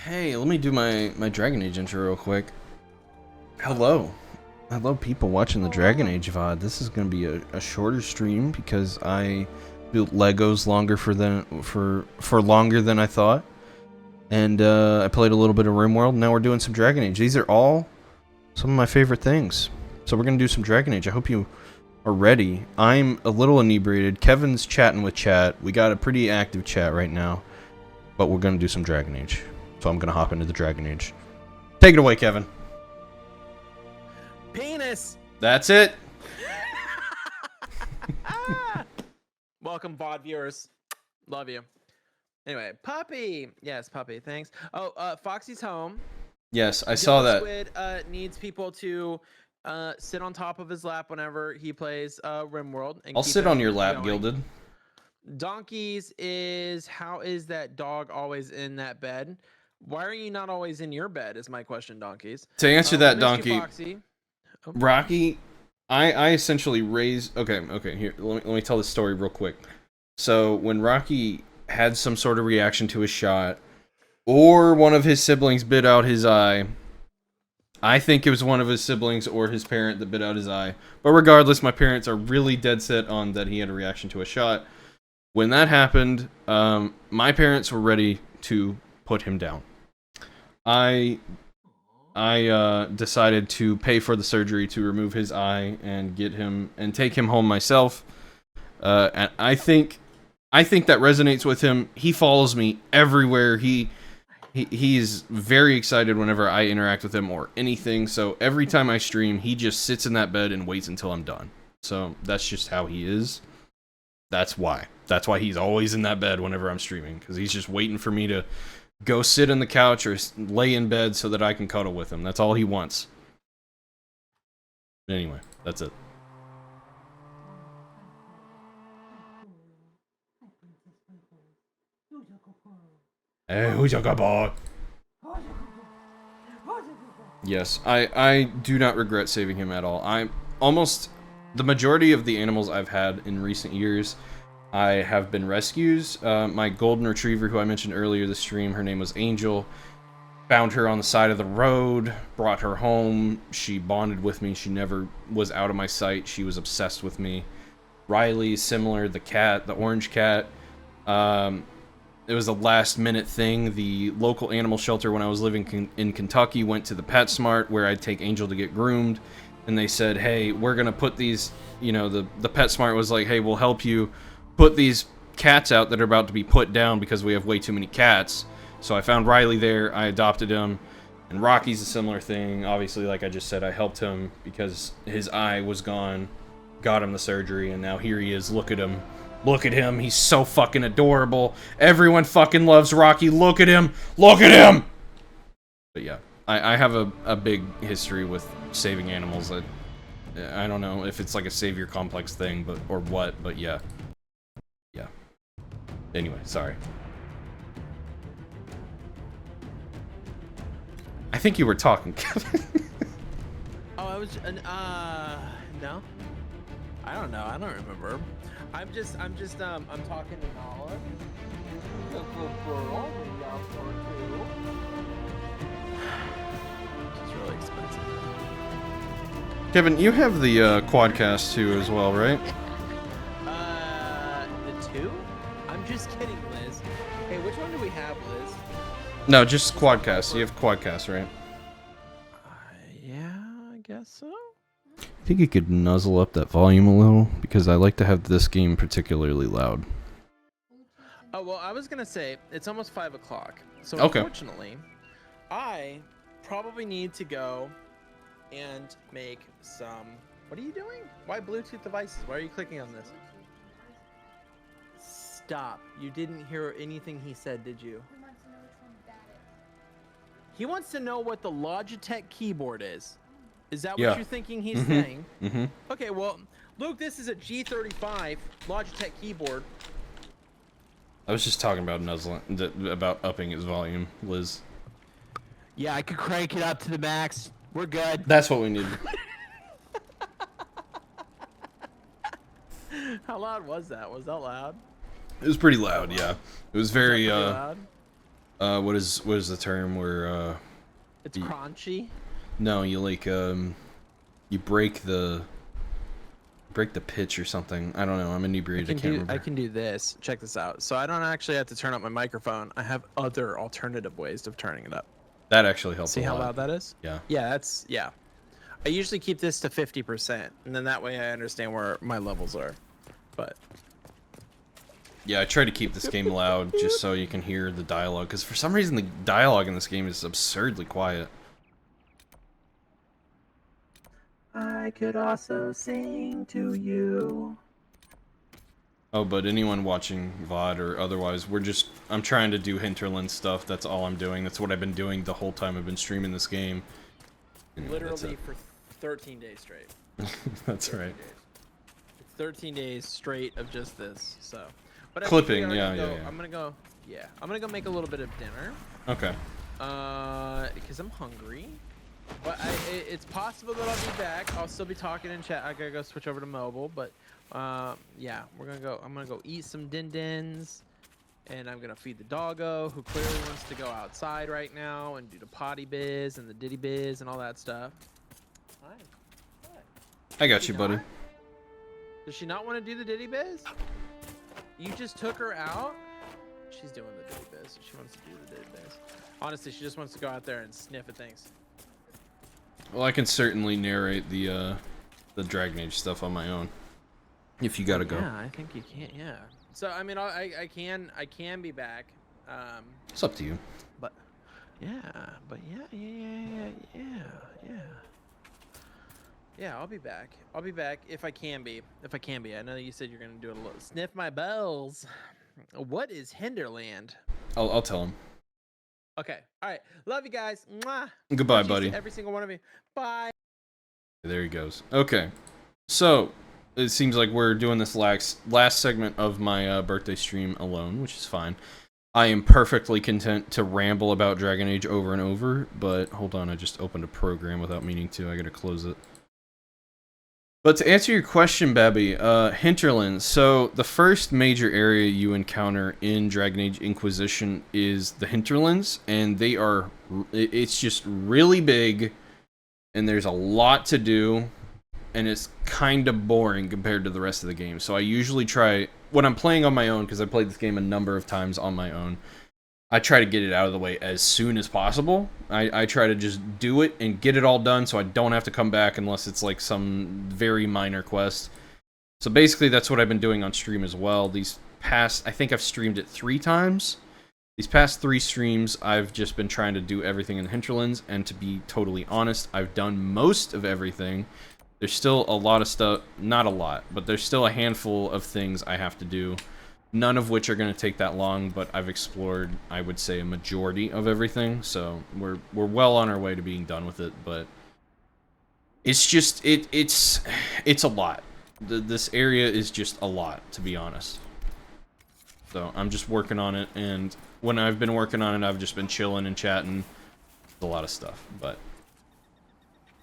Hey, let me do my Dragon Age intro real quick. Hello. Hello, people watching the Dragon Age VOD. This is going to be a shorter stream because I built Legos for longer than I thought. And I played a little bit of RimWorld, and now we're doing some Dragon Age. These are all some of my favorite things. So we're going to do some Dragon Age. I hope you are ready. I'm a little inebriated. Kevin's chatting with chat. We got a pretty active chat right now. But we're going to do some Dragon Age. So I'm going to hop into the Dragon Age. Take it away, Kevin. Penis! That's it. Welcome, VOD viewers. Love you. Anyway, Puppy. Yes, Puppy. Thanks. Oh, Foxy's home. Yes, I saw that. Squid needs people to sit on top of his lap whenever he plays RimWorld. I'll sit on your lap, Gilded. Donkeys is, how is that dog always in that bed? Why are you not always in your bed is my question, Donkeys. To answer that, Donkey, Foxy. Oh. Rocky, I essentially raised... Okay, here, let me tell this story real quick. So, when Rocky had some sort of reaction to a shot, or one of his siblings bit out his eye, I think it was one of his siblings or his parent that bit out his eye. But regardless, my parents are really dead set on that he had a reaction to a shot. When that happened, my parents were ready to put him down. I decided to pay for the surgery to remove his eye and get him and take him home myself. And I think that resonates with him. He follows me everywhere. He's very excited whenever I interact with him or anything. So every time I stream, he just sits in that bed and waits until I'm done. So that's just how he is. That's why he's always in that bed whenever I'm streaming, because he's just waiting for me to go sit on the couch or lay in bed so that I can cuddle with him. That's all he wants. Anyway, that's it. Hey, who's your good boy? Yes, I do not regret saving him at all. The majority of the animals I've had in recent years, I have been rescues. My golden retriever, who I mentioned earlier this stream, her name was Angel. Found her on the side of the road, brought her home. She bonded with me. She never was out of my sight. She was obsessed with me. Riley, similar. The cat, the orange cat. It was a last minute thing. The local animal shelter when I was living in Kentucky went to the PetSmart where I'd take Angel to get groomed. And they said, hey, we're going to put these, the PetSmart was like, hey, we'll help you put these cats out that are about to be put down because we have way too many cats. So I found Riley there, I adopted him, and Rocky's a similar thing. Obviously, like I just said, I helped him because his eye was gone, got him the surgery, and now here he is. Look at him. Look at him. He's so fucking adorable. Everyone fucking loves Rocky. Look at him. Look at him! But yeah, I have a big history with saving animals. I don't know if it's like a savior complex thing, or what, but yeah. Yeah. Anyway, sorry. I think you were talking, Kevin. Oh, I was no. I don't know. I don't remember. I'm talking to Nala. It's really expensive. Kevin, you have the Quadcast too as well, right? The two? I'm just kidding, Liz. Hey, which one do we have, Liz? No, just Quadcast. You have Quadcast, right? Yeah, I guess so. I think you could nuzzle up that volume a little, because I like to have this game particularly loud. Oh, well, I was going to say, it's almost 5 o'clock. So, okay. Unfortunately, I probably need to go and make some... What are you doing? Why Bluetooth devices? Why are you clicking on this? Stop. You didn't hear anything he said, did you? He wants to know what the Logitech keyboard is. Is that what you're thinking he's saying? Mm-hmm. Okay, well, Luke, this is a G35 Logitech keyboard. I was just talking about nuzzling, about upping his volume, Liz. Yeah, I could crank it up to the max. We're good. That's what we need. How loud was that? Was that loud? It was pretty loud, yeah. It was very, loud? What is the term where It's you, crunchy. no, you like you break the pitch or something. I don't know. I'm inebriated. I can't remember. I can do this. Check this out. So I don't actually have to turn up my microphone. I have other alternative ways of turning it up. That actually helps See a how lot. loud that is? Yeah. Yeah, yeah. I usually keep this to 50%, and then that way I understand where my levels are. But Yeah, I try to keep this game loud just so you can hear the dialogue, because for some reason the dialogue in this game is absurdly quiet. I could also sing to you. Oh, but anyone watching VOD or otherwise, I'm trying to do hinterland stuff. That's all I'm doing. That's what I've been doing the whole time I've been streaming this game. And Literally for 13 days straight. that's right. It's 13 days straight of just this, so. But Clipping, yeah. yeah. I'm gonna go make a little bit of dinner. Okay. Because I'm hungry. But it's possible that I'll be back. I'll still be talking in chat. I gotta go switch over to mobile, but yeah, I'm gonna go eat some din-dins, and I'm gonna feed the doggo, who clearly wants to go outside right now and do the potty biz and the diddy biz and all that stuff. Hi. What? I got you, buddy. Does she not want to do the diddy biz? You just took her out? She's doing the diddy biz. She wants to do the diddy biz. Honestly, she just wants to go out there and sniff at things. Well, I can certainly narrate the Dragon Age stuff on my own. If you gotta go. Yeah, I think you can. Yeah. So I mean, I can be back. It's up to you. But yeah. Yeah, I'll be back. I'll be back if I can be. I know you said you're gonna do a little sniff my bells. What is Hinterland? I'll tell him. Okay. All right. Love you guys. Mwah. Goodbye, buddy. Every single one of you. Bye. There he goes. Okay. So, it seems like we're doing this last segment of my birthday stream alone, which is fine. I am perfectly content to ramble about Dragon Age over and over, but hold on, I just opened a program without meaning to. I gotta close it. But to answer your question, Babby, Hinterlands. So the first major area you encounter in Dragon Age Inquisition is the Hinterlands, and it's just really big, and there's a lot to do, and it's kind of boring compared to the rest of the game. So I usually try, when I'm playing on my own, because I played this game a number of times on my own, I try to get it out of the way as soon as possible. I try to just do it and get it all done so I don't have to come back unless it's like some very minor quest. So basically that's what I've been doing on stream as well. I think I've streamed it 3 times. These past 3 streams, I've just been trying to do everything in the Hinterlands, and to be totally honest, I've done most of everything. There's still a lot of stuff, not a lot, but there's still a handful of things I have to do. None of which are going to take that long, but I've explored, I would say, a majority of everything, so we're well on our way to being done with it, but it's just, it's a lot. This area is just a lot, to be honest. So I'm just working on it, and when I've been working on it, I've just been chilling and chatting. A lot of stuff, but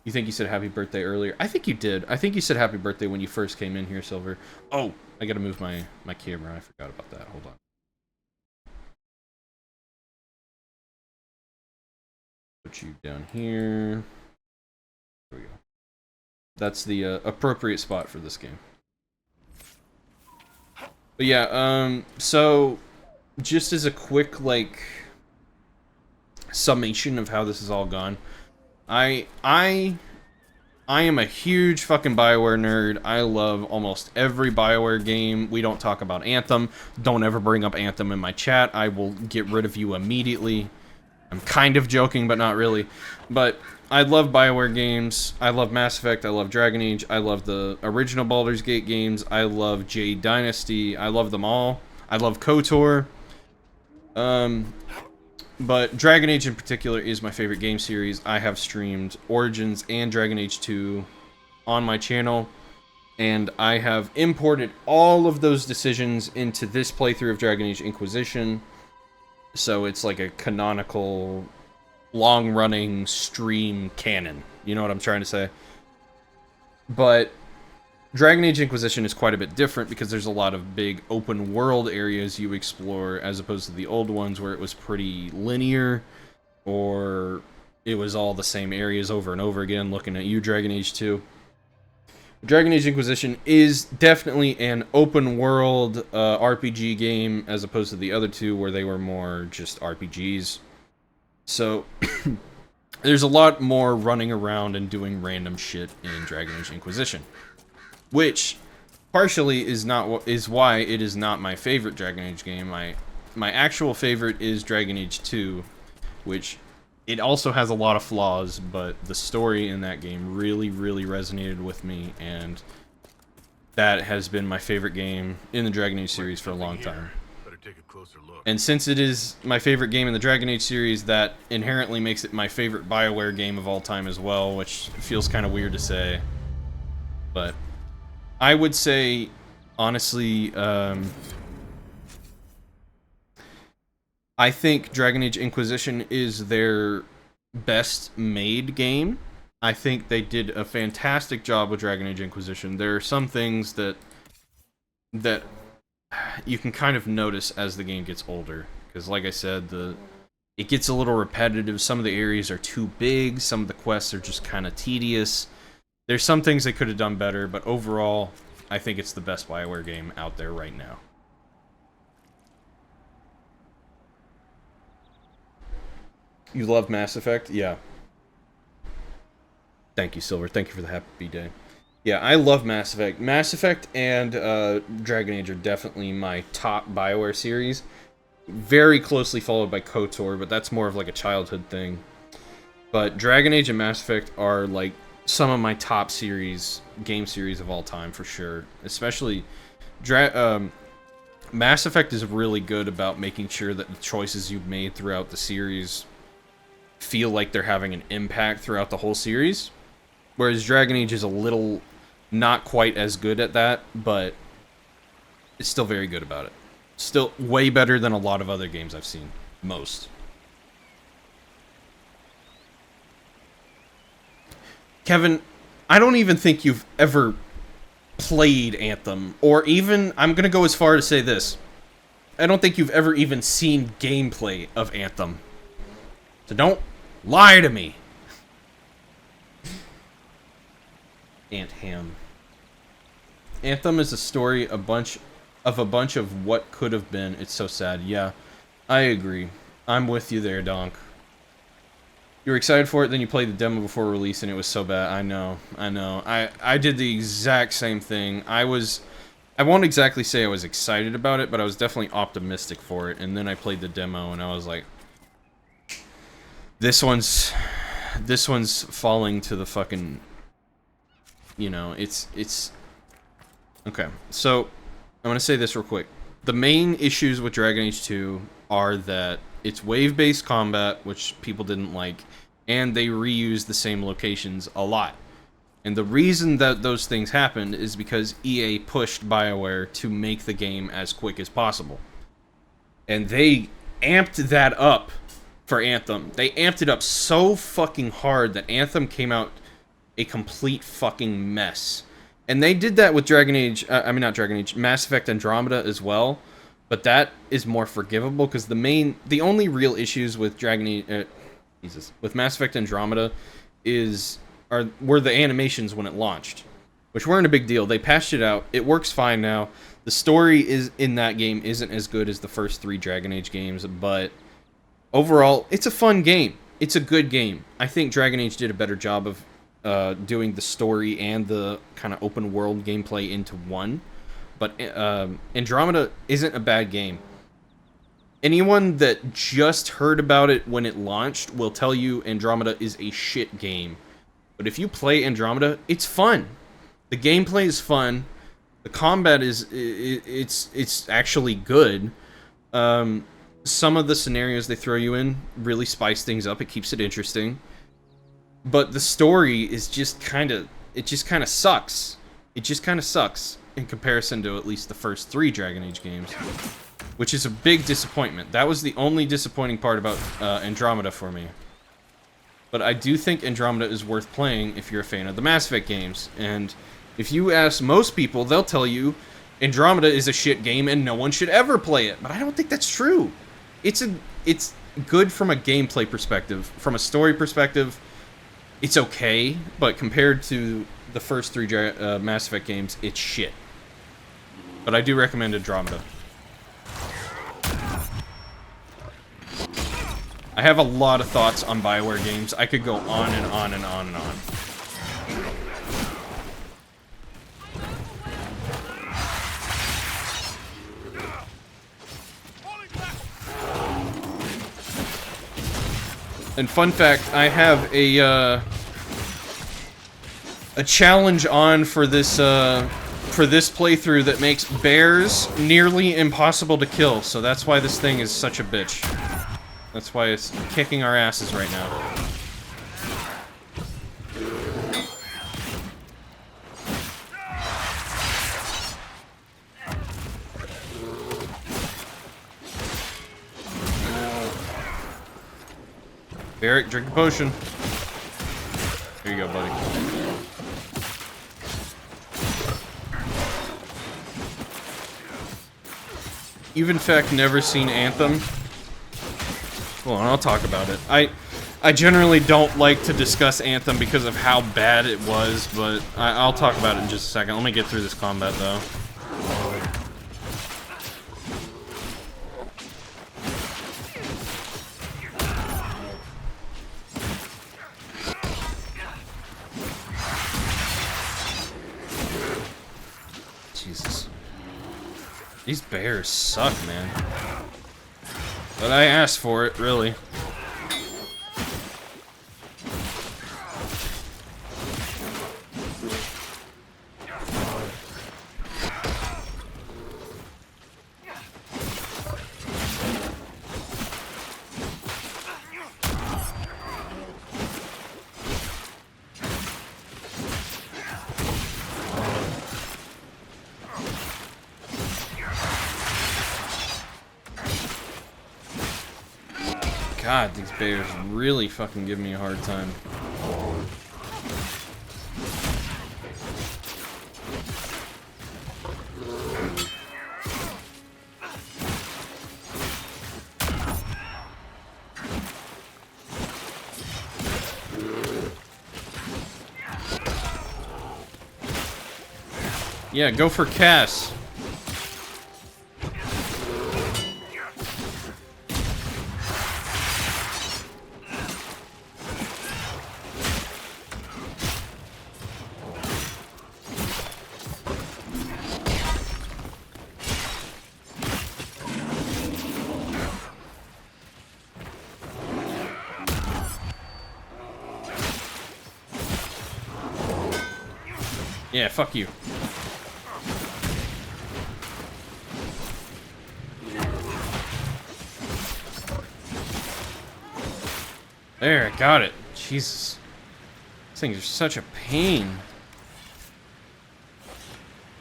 you think you said happy birthday earlier? I think you did. I think you said happy birthday when you first came in here, Silver. Oh, I gotta move my camera. I forgot about that. Hold on. Put you down here. There we go. That's the appropriate spot for this game. But yeah, so just as a quick, like, summation of how this has all gone, I am a huge fucking BioWare nerd. I love almost every BioWare game. We don't talk about Anthem. Don't ever bring up Anthem in my chat. I will get rid of you immediately. I'm kind of joking, but not really. But I love BioWare games. I love Mass Effect. I love Dragon Age. I love the original Baldur's Gate games. I love Jade Dynasty. I love them all. I love KOTOR. But Dragon Age in particular is my favorite game series. I have streamed Origins and Dragon Age 2 on my channel, and I have imported all of those decisions into this playthrough of Dragon Age Inquisition. So it's like a canonical, long-running stream canon. You know what I'm trying to say? But Dragon Age Inquisition is quite a bit different because there's a lot of big open world areas you explore as opposed to the old ones where it was pretty linear, or it was all the same areas over and over again. Looking at you, Dragon Age 2. Dragon Age Inquisition is definitely an open world RPG game as opposed to the other two where they were more just RPGs. So there's a lot more running around and doing random shit in Dragon Age Inquisition, which partially is why it is not my favorite Dragon Age game. My actual favorite is Dragon Age 2, which it also has a lot of flaws, but the story in that game really, really resonated with me, and that has been my favorite game in the Dragon Age series for a long time. Better take a closer look. And since it is my favorite game in the Dragon Age series, that inherently makes it my favorite BioWare game of all time as well, which feels kind of weird to say. But I would say, honestly, I think Dragon Age Inquisition is their best made game. I think they did a fantastic job with Dragon Age Inquisition. There are some things that you can kind of notice as the game gets older, because like I said, it gets a little repetitive. Some of the areas are too big, some of the quests are just kind of tedious. There's some things they could have done better, but overall, I think it's the best BioWare game out there right now. You love Mass Effect? Yeah. Thank you, Silver. Thank you for the happy day. Yeah, I love Mass Effect. Mass Effect and Dragon Age are definitely my top BioWare series. Very closely followed by KOTOR, but that's more of like a childhood thing. But Dragon Age and Mass Effect are like some of my top game series of all time for sure. Especially Mass Effect is really good about making sure that the choices you've made throughout the series feel like they're having an impact throughout the whole series, whereas Dragon Age is a little not quite as good at that, but it's still very good about it. Still way better than a lot of other games I've seen. Most. Kevin, I don't even think you've ever played Anthem, or even, I'm gonna go as far to say this, I don't think you've ever even seen gameplay of Anthem. So don't lie to me. Anthem. Anthem is a story, a bunch of what could have been. It's so sad. Yeah, I agree. I'm with you there, Donk. You were excited for it, then you played the demo before release, and it was so bad. I know. I did the exact same thing. I won't exactly say I was excited about it, but I was definitely optimistic for it, and then I played the demo, and I was like, This one's falling to the fucking, you know, it's okay. So I'm gonna say this real quick. The main issues with Dragon Age 2 are that it's wave-based combat, which people didn't like, and they reuse the same locations a lot. And the reason that those things happened is because EA pushed BioWare to make the game as quick as possible. And they amped that up for Anthem. They amped it up so fucking hard that Anthem came out a complete fucking mess. And they did that with Mass Effect Andromeda as well. But that is more forgivable because the only real issues with with Mass Effect Andromeda were the animations when it launched, which weren't a big deal. They patched it out. It works fine now. The story in that game isn't as good as the first 3 Dragon Age games, but overall, it's a fun game. It's a good game. I think Dragon Age did a better job of doing the story and the kind of open world gameplay into one. But Andromeda isn't a bad game. Anyone that just heard about it when it launched will tell you Andromeda is a shit game. But if you play Andromeda, it's fun. The gameplay is fun. The combat it's actually good. Some of the scenarios they throw you in really spice things up. It keeps it interesting. But the story is just kind of sucks. It just kind of sucks in comparison to at least the first 3 Dragon Age games, which is a big disappointment. That was the only disappointing part about Andromeda for me. But I do think Andromeda is worth playing if you're a fan of the Mass Effect games. And If you ask most people, they'll tell you Andromeda is a shit game and no one should ever play it. But I don't think that's true. It's good from a gameplay perspective. From a story perspective, it's okay. But compared to the first 3 Mass Effect games, it's shit. But I do recommend Andromeda. I have a lot of thoughts on BioWare games. I could go on and on and on and on. And fun fact, I have a challenge on for this playthrough that makes bears nearly impossible to kill. So that's why this thing is such a bitch. That's why it's kicking our asses right now. Barrick, drink a potion. Here you go, buddy. You've in fact never seen Anthem? Well, I'll talk about it. I generally don't like to discuss Anthem because of how bad it was, but I'll talk about it in just a second. Let me get through this combat, though. Jesus. These bears suck, man. But I asked for it, really. God, these bears really fucking give me a hard time. Yeah, go for Cass. Yeah, fuck you. There, I got it. Jesus. These things are such a pain.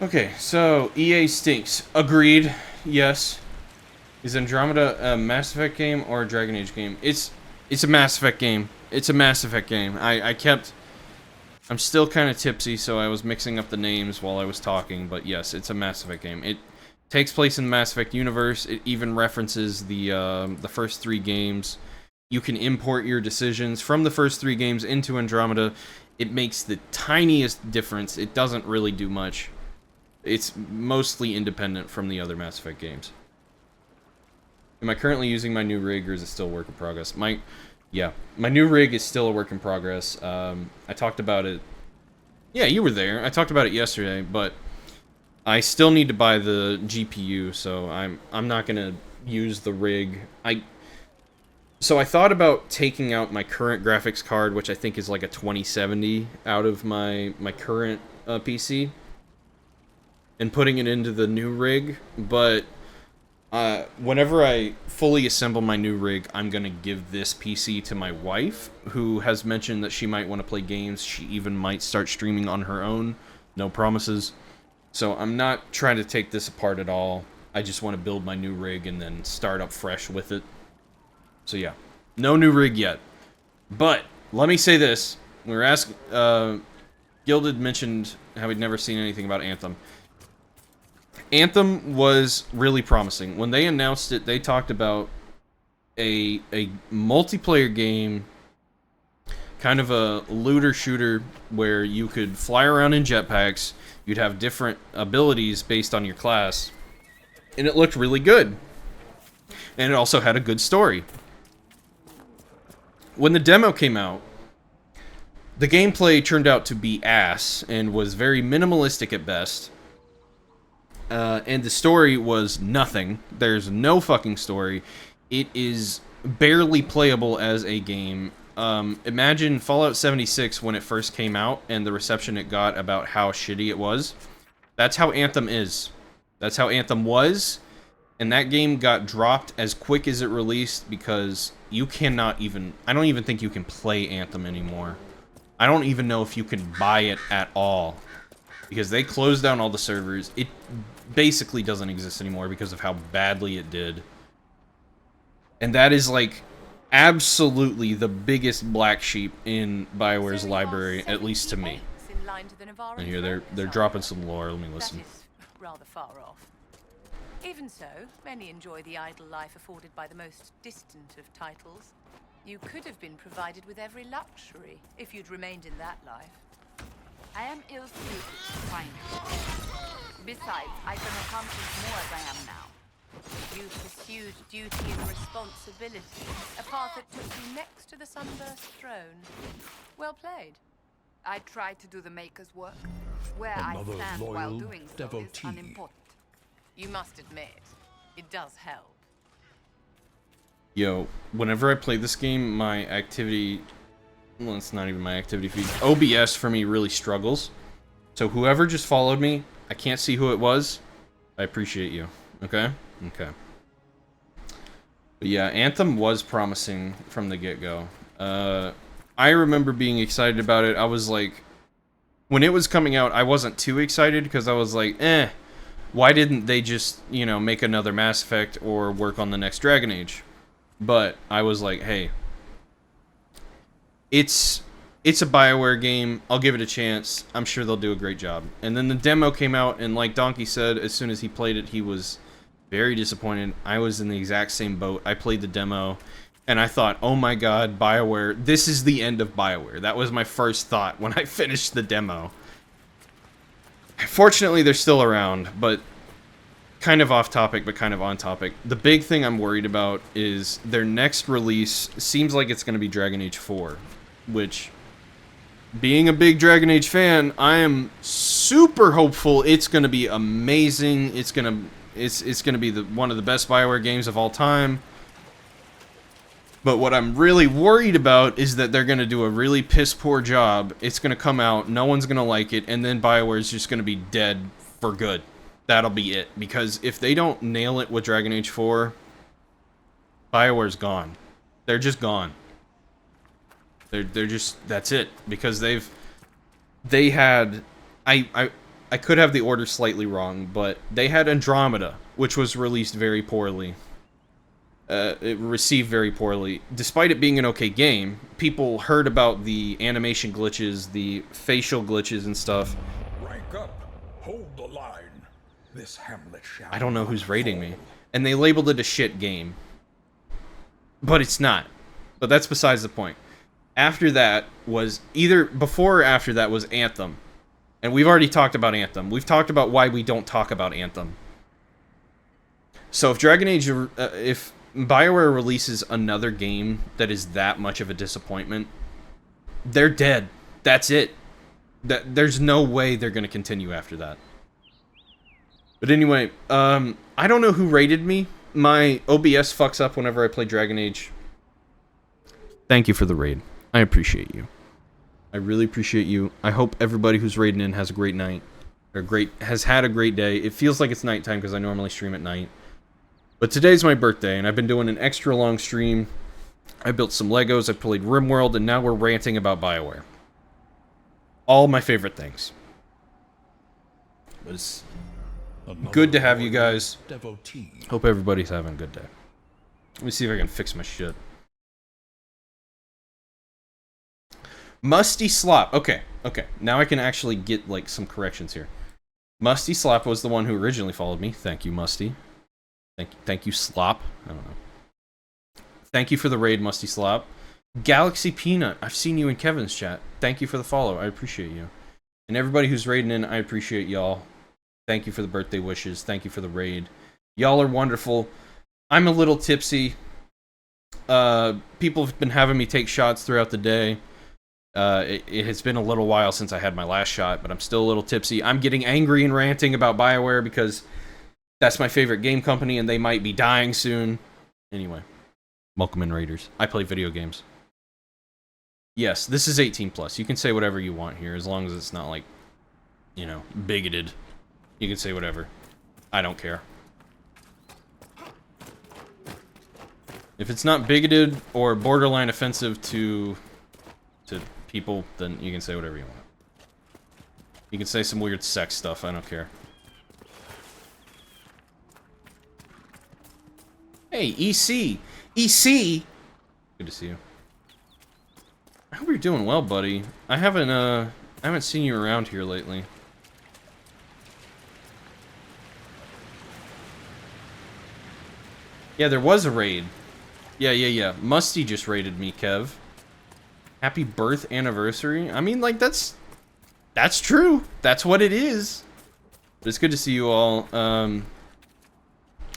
Okay, so EA stinks. Agreed. Yes. Is Andromeda a Mass Effect game or a Dragon Age game? It's a Mass Effect game. It's a Mass Effect game. I'm still kind of tipsy, so I was mixing up the names while I was talking, but yes, it's a Mass Effect game. It takes place in the Mass Effect universe. It even references the first 3 games. You can import your decisions from the first 3 games into Andromeda. It makes the tiniest difference. It doesn't really do much. It's mostly independent from the other Mass Effect games. Am I currently using my new rig, or is it still a work in progress? Yeah, my new rig is still a work in progress. I talked about it. Yeah, you were there. I talked about it yesterday, but I still need to buy the GPU, so I'm not gonna use the rig. So I thought about taking out my current graphics card, which I think is like a 2070, out of my current PC, and putting it into the new rig, but whenever I fully assemble my new rig, I'm going to give this PC to my wife, who has mentioned that she might want to play games. She even might start streaming on her own. No promises. So I'm not trying to take this apart at all. I just want to build my new rig and then start up fresh with it. So yeah, no new rig yet. But let me say this. We were asking... Gilded mentioned how he'd never seen anything about Anthem. Anthem was really promising. When they announced it, they talked about a multiplayer game, kind of a looter shooter where you could fly around in jetpacks, you'd have different abilities based on your class, and it looked really good. And it also had a good story. When the demo came out, the gameplay turned out to be ass and was very minimalistic at best. And the story was nothing. There's no fucking story. It is barely playable as a game. Imagine Fallout 76 when it first came out and the reception it got about how shitty it was. That's how Anthem is. That's how Anthem was. And that game got dropped as quick as it released because you cannot even... I don't even think you can play Anthem anymore. I don't even know if you can buy it at all. Because they closed down all the servers. It basically doesn't exist anymore because of how badly it did. And that is like absolutely the biggest black sheep in BioWare's library, at least to me. And here they're dropping some lore. Let me listen. That is rather far off. Even so, many enjoy the idle life afforded by the most distant of titles. You could have been provided with every luxury if you'd remained in that life. I am ill-suited to find you. Besides, I can accomplish more as I am now. You pursued duty and responsibility, a path that took you next to the Sunburst throne. Well played. I try to do the Maker's work. Where I Another stand loyal while doing so devotee. is unimportant. You must admit, it does help. Yo, whenever I play this game, my activity... Well, it's not even my activity feed. OBS for me really struggles. So whoever just followed me, I can't see who it was. I appreciate you. Okay? Okay. But yeah, Anthem was promising from the get-go. I remember being excited about it. I was like... When it was coming out, I wasn't too excited because I was like, why didn't they just, you know, make another Mass Effect or work on the next Dragon Age? But I was like, hey, it's a BioWare game. I'll give it a chance. I'm sure they'll do a great job. And then the demo came out, and like Donkey said, as soon as he played it, he was very disappointed. I was in the exact same boat. I played the demo, and I thought, oh my god, BioWare, this is the end of BioWare. That was my first thought when I finished the demo. Fortunately, they're still around, but kind of off topic, but kind of on topic. The big thing I'm worried about is their next release seems like it's going to be Dragon Age 4, which, being a big Dragon Age fan, I am super hopeful it's going to be amazing. It's going to be one of the best BioWare games of all time. But what I'm really worried about is that they're going to do a really piss-poor job. It's going to come out, no one's going to like it, and then BioWare is just going to be dead for good. That'll be it. Because if they don't nail it with Dragon Age 4, BioWare's gone. They're just gone. They're just... That's it. Because they had... I could have the order slightly wrong, but they had Andromeda, which was released very poorly. It received very poorly. Despite it being an okay game, people heard about the animation glitches, the facial glitches and stuff. Rank up. Hold the line. This hamlet shall I don't know who's not rating fall. me. And they labeled it a shit game. But it's not. But that's besides the point. After that was either before or after that was Anthem. And we've already talked about Anthem. We've talked about why we don't talk about Anthem. So if Dragon Age, if BioWare releases another game that is that much of a disappointment, they're dead. That's it. There's no way they're going to continue after that. But anyway, I don't know who rated me. My OBS fucks up whenever I play Dragon Age. Thank you for the raid. I appreciate you. I really appreciate you. I hope everybody who's raiding in has a great night. Or has had a great day. It feels like it's nighttime because I normally stream at night. But today's my birthday, and I've been doing an extra long stream. I built some Legos, I played RimWorld, and now we're ranting about BioWare. All my favorite things. But it's good to have you guys. Devotee. Hope everybody's having a good day. Let me see if I can fix my shit. Musty Slop. Okay, Okay, now I can actually get, like, some corrections here. Musty Slop was the one who originally followed me. Thank you, Musty. Thank you, Slop. I don't know. Thank you for the raid, Musty Slop. Galaxy Peanut, I've seen you in Kevin's chat. Thank you for the follow. I appreciate you. And everybody who's raiding in, I appreciate y'all. Thank you for the birthday wishes. Thank you for the raid. Y'all are wonderful. I'm a little tipsy. People have been having me take shots throughout the day. It has been a little while since I had my last shot, but I'm still a little tipsy. I'm getting angry and ranting about BioWare because that's my favorite game company and they might be dying soon. Anyway, welcome in, Raiders. I play video games. Yes, this is 18 plus. You can say whatever you want here as long as it's not like, you know, bigoted. You can say whatever. I don't care. If it's not bigoted or borderline offensive to people, then you can say whatever you want. You can say some weird sex stuff, I don't care. Hey, EC! EC! Good to see you. I hope you're doing well, buddy. I haven't seen you around here lately. Yeah, there was a raid. Yeah. Musty just raided me, Kev. Happy birth anniversary. I mean, like, that's true. That's what it is. But it's good to see you all.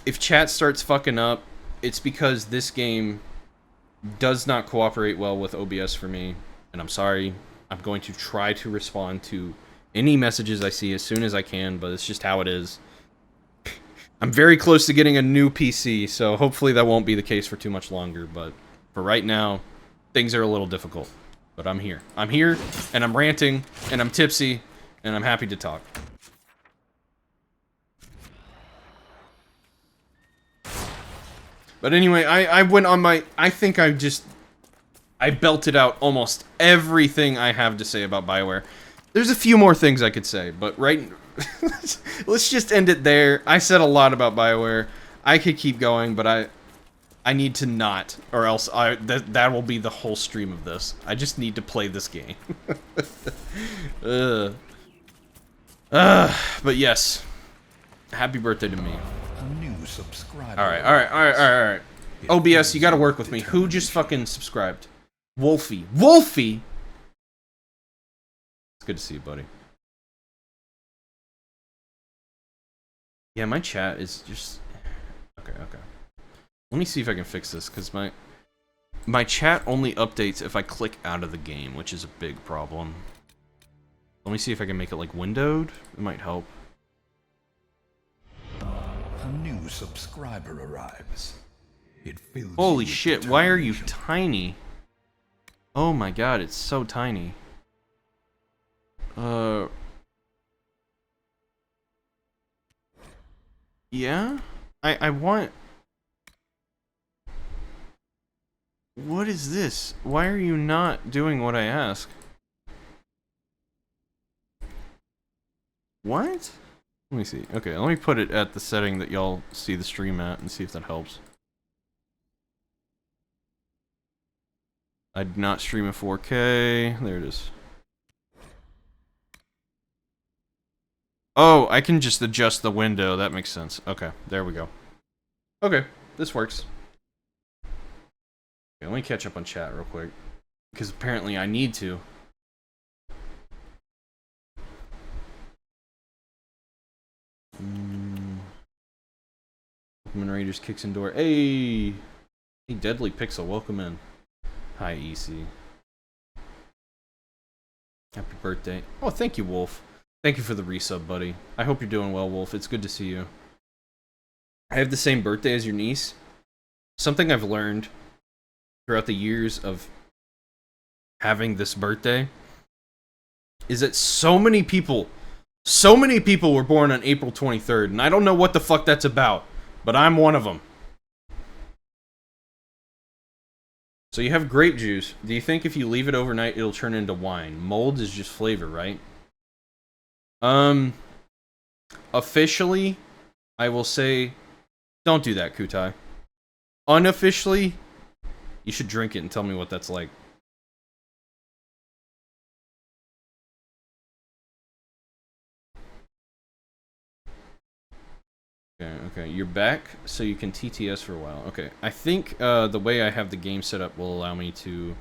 If chat starts fucking up, it's because this game does not cooperate well with OBS for me. And I'm sorry. I'm going to try to respond to any messages I see as soon as I can, but it's just how it is. I'm very close to getting a new PC, so hopefully that won't be the case for too much longer, but for right now, things are a little difficult. But I'm here. I'm here, and I'm ranting, and I'm tipsy, and I'm happy to talk. But anyway, I went on my... I think I belted out almost everything I have to say about BioWare. There's a few more things I could say, but right... let's just end it there. I said a lot about BioWare. I could keep going, but I need to not, or else that will be the whole stream of this. I just need to play this game. But yes, happy birthday to me. A new subscriber. All right. OBS, you got to work with me. Who just fucking subscribed? Wolfie. It's good to see you, buddy. Yeah, my chat is just... Okay. Let me see if I can fix this, because my chat only updates if I click out of the game, which is a big problem. Let me see if I can make it, like, windowed. It might help. A new subscriber arrives. It fills Holy you with shit, why are you determination. tiny? Oh my god, it's so tiny. Yeah? I want... What is this? Why are you not doing what I ask? What? Let me see. Okay, let me put it at the setting that y'all see the stream at and see if that helps. I did not stream in 4K. There it is. Oh, I can just adjust the window. That makes sense. Okay, there we go. Okay, this works. Okay, let me catch up on chat real quick. Because apparently I need to. Welcome in, Raiders kicks in door. Hey! Hey, Deadly Pixel, welcome in. Hi, EC. Happy birthday. Oh, thank you, Wolf. Thank you for the resub, buddy. I hope you're doing well, Wolf. It's good to see you. I have the same birthday as your niece. Something I've learned throughout the years of having this birthday is that so many people were born on April 23rd, and I don't know what the fuck that's about, but I'm one of them. So you have grape juice. Do you think if you leave it overnight, it'll turn into wine? Mold is just flavor, right? Officially, I will say, don't do that, Kutai. Unofficially, you should drink it and tell me what that's like. Okay, you're back, so you can TTS for a while. Okay, I think the way I have the game set up will allow me to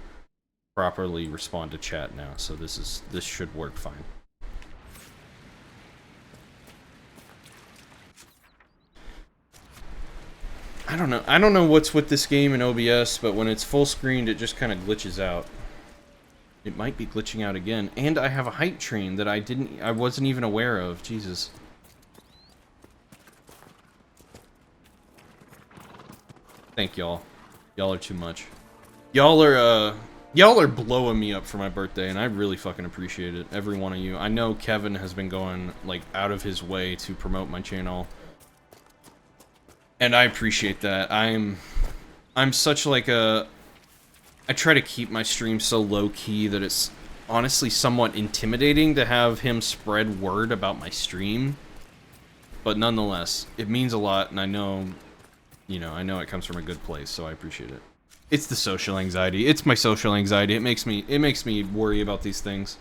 properly respond to chat now, so this should work fine. I don't know what's with this game in OBS, but when it's full screened, it just kind of glitches out. It might be glitching out again, and I have a hype train that I wasn't even aware of. Jesus. Thank y'all. Y'all are too much. Y'all are blowing me up for my birthday, and I really fucking appreciate it. Every one of you. I know Kevin has been going, like, out of his way to promote my channel. And I appreciate that. I'm such like a... I try to keep my stream so low-key that it's honestly somewhat intimidating to have him spread word about my stream. But nonetheless, it means a lot, and I know... You know, I know it comes from a good place, so I appreciate it. It's the social anxiety. It's my social anxiety. It makes me worry about these things.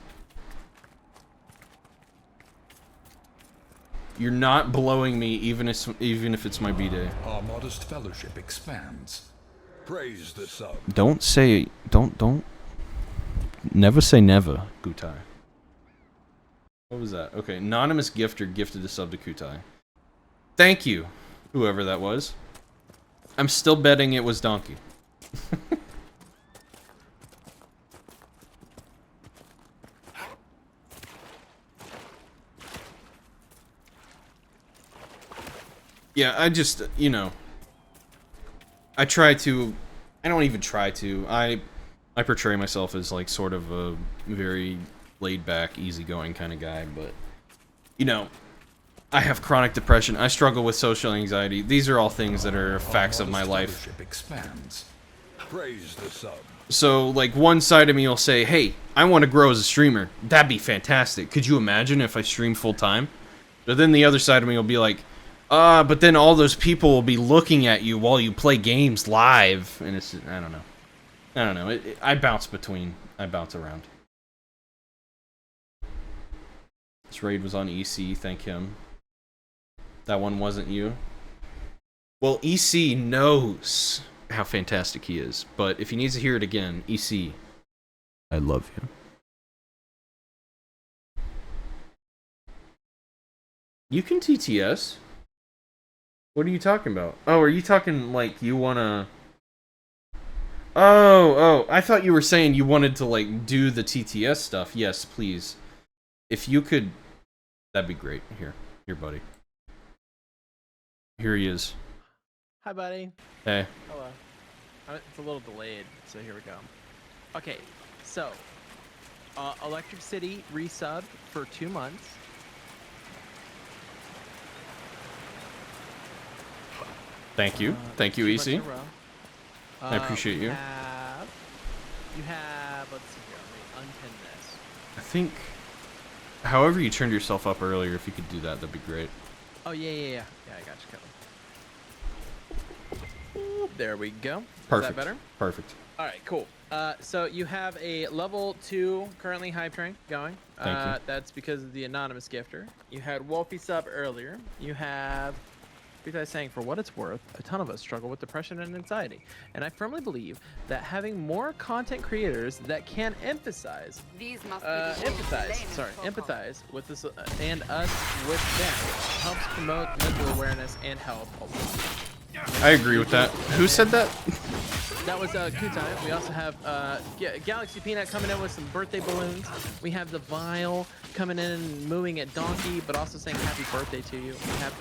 You're not blowing me, even if it's my B-day. Our modest fellowship expands. Praise the sub. Don't say don't. Never say never, Gutai. What was that? Okay, anonymous gifter gifted a sub to Gutai. Thank you, whoever that was. I'm still betting it was Donkey. Yeah, I just, you know, I don't even try to. I portray myself as like sort of a very laid-back, easygoing kind of guy, but you know, I have chronic depression. I struggle with social anxiety. These are all things that are facts of my life. Expands. Praise the sub. So, like, one side of me will say, hey, I want to grow as a streamer. That'd be fantastic. Could you imagine if I streamed full-time? But then the other side of me will be like, but then all those people will be looking at you while you play games live. And it's, I don't know. I bounce around. This raid was on EC, thank him. That one wasn't you. Well, EC knows how fantastic he is, but if he needs to hear it again, EC, I love you. You can TTS. What are you talking about? Oh, are you talking like you wanna... Oh, I thought you were saying you wanted to like do the TTS stuff. Yes, please. If you could, that'd be great. Here, buddy. Here he is. Hi, buddy. Hey. Hello. It's a little delayed, so here we go. Okay, so Electric City resubbed for 2 months. Thank you. Thank you, 2 months in EC. a row. I appreciate you. You have, let's see here, let me unpin this. I think, however you turned yourself up earlier, if you could do that, that'd be great. Oh, yeah. Yeah, I got you covered. There we go. Perfect. Is that better? Perfect. All right, cool. So you have a level 2 currently hype train going. Thank you. That's because of the anonymous gifter. You had Wolfie sub earlier. You have... Because saying, for what it's worth, a ton of us struggle with depression and anxiety, and I firmly believe that having more content creators that can empathize with this and us with them helps promote mental awareness and health. I agree with that. Who said that? That was Kutai. We also have Galaxy Peanut coming in with some birthday balloons. We have the Vile coming in and mooing at Donkey, but also saying happy birthday to you. We have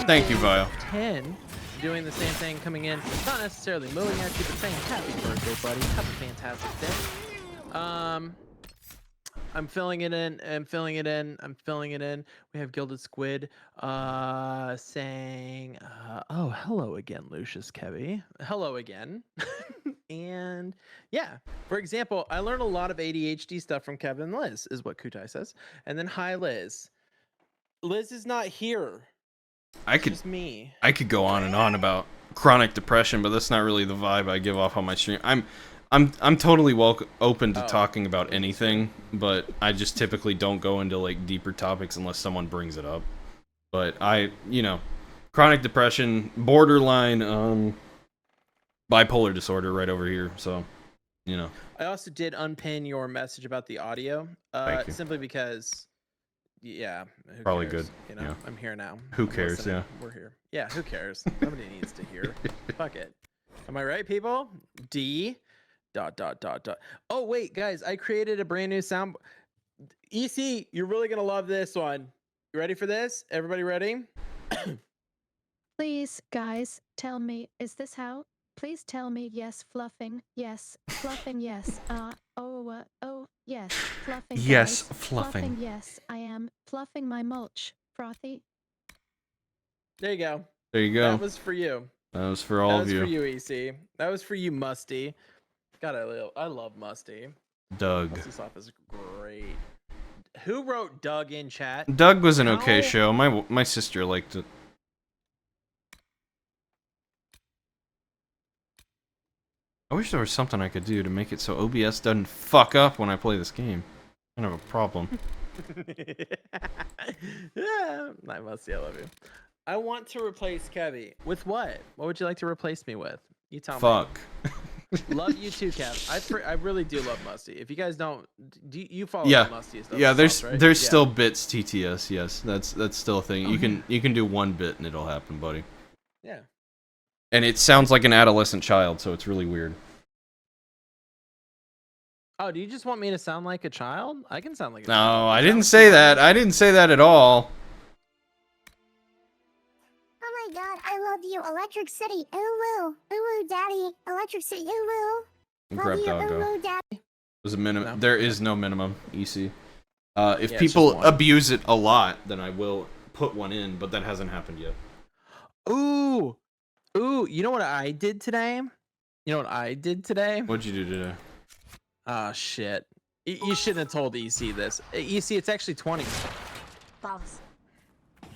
Thank you, Vile. 10 doing the same thing, coming in, not necessarily mooing at you, but saying happy birthday, buddy. Have a fantastic day. I'm filling it in. We have Gilded Squid saying, oh, hello again, Lucius Kevy. Hello again. And yeah, for example, I learned a lot of ADHD stuff from Kevin and Liz, is what Kutai says. And then hi, Liz. Liz is not here. Just me. I could go on and on about chronic depression, but that's not really the vibe I give off on my stream. I'm totally open to talking about anything, but I just typically don't go into like deeper topics unless someone brings it up. But you know, chronic depression, borderline bipolar disorder right over here. So, you know. I also did unpin your message about the audio, Thank you. simply because, yeah, who Probably cares? good, You know, yeah. I'm here now. Who I'm cares, listening. yeah. We're here. Yeah, who cares? Nobody needs to hear. Fuck it. Am I right, people? D. ... Oh wait, guys, I created a brand new sound. EC, you're really gonna love this one. You ready for this? Everybody ready? Please, guys, tell me, is this how? Please tell me yes, fluffing, yes, yes, fluffing, Yes, guys, fluffing. yes, I am fluffing my mulch, frothy. There you go. There you go. That was for you. That was for all That of was you. for you, EC. That was for you, Musty. God, I love Musty. Doug. Musty Soft is great. Who wrote Doug in chat? Doug was an okay How- show. My sister liked it. I wish there was something I could do to make it so OBS doesn't fuck up when I play this game. Kind of a problem. Yeah, I Musty, I love you. I want to replace Kevy. With what? What would you like to replace me with? You tell Fuck. me. Love you too, Kev. I really do love Musty. If you guys don't, do you follow Yeah. Musty and stuff? Yeah, and there's stuff, right? there's Yeah. still bits TTS. Yes, that's still a thing. You can do one bit and it'll happen, buddy. Yeah. And it sounds like an adolescent child, so it's really weird. Oh, do you just want me to sound like a child? I can sound like a No, child. I Is didn't what say you that. want? I didn't say that at all. Oh my god, I love you, Electric City. Ooh woo. Ooh woo, daddy. Electric City. Ooh woo. Love Grab you, doggo. ooh woo, daddy. There's a minimum. No. There is no minimum. EC. If Yeah, it's just people one. abuse it a lot, then I will put one in. But that hasn't happened yet. Ooh. Ooh, you know what I did today? You know what I did today? What'd you do today? Oh, shit. You shouldn't have told EC this. EC, it's actually 20. Balls. You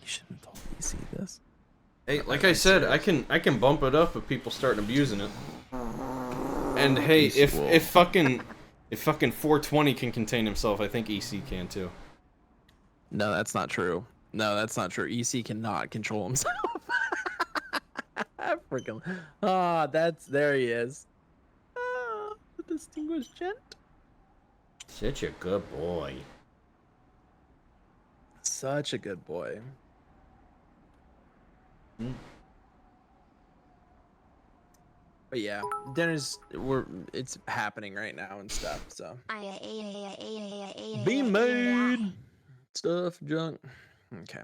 shouldn't have told EC this. Hey, like I said, I can bump it up if people start abusing it. And hey, EC will. if fucking 420 can contain himself, I think EC can too. No, that's not true. No, that's not true. EC cannot control himself. Freaking. Ah, there he is. Ah, the distinguished gent. Such a good boy. Such a good boy. But yeah, it's happening right now and stuff. So be made stuff junk. Okay.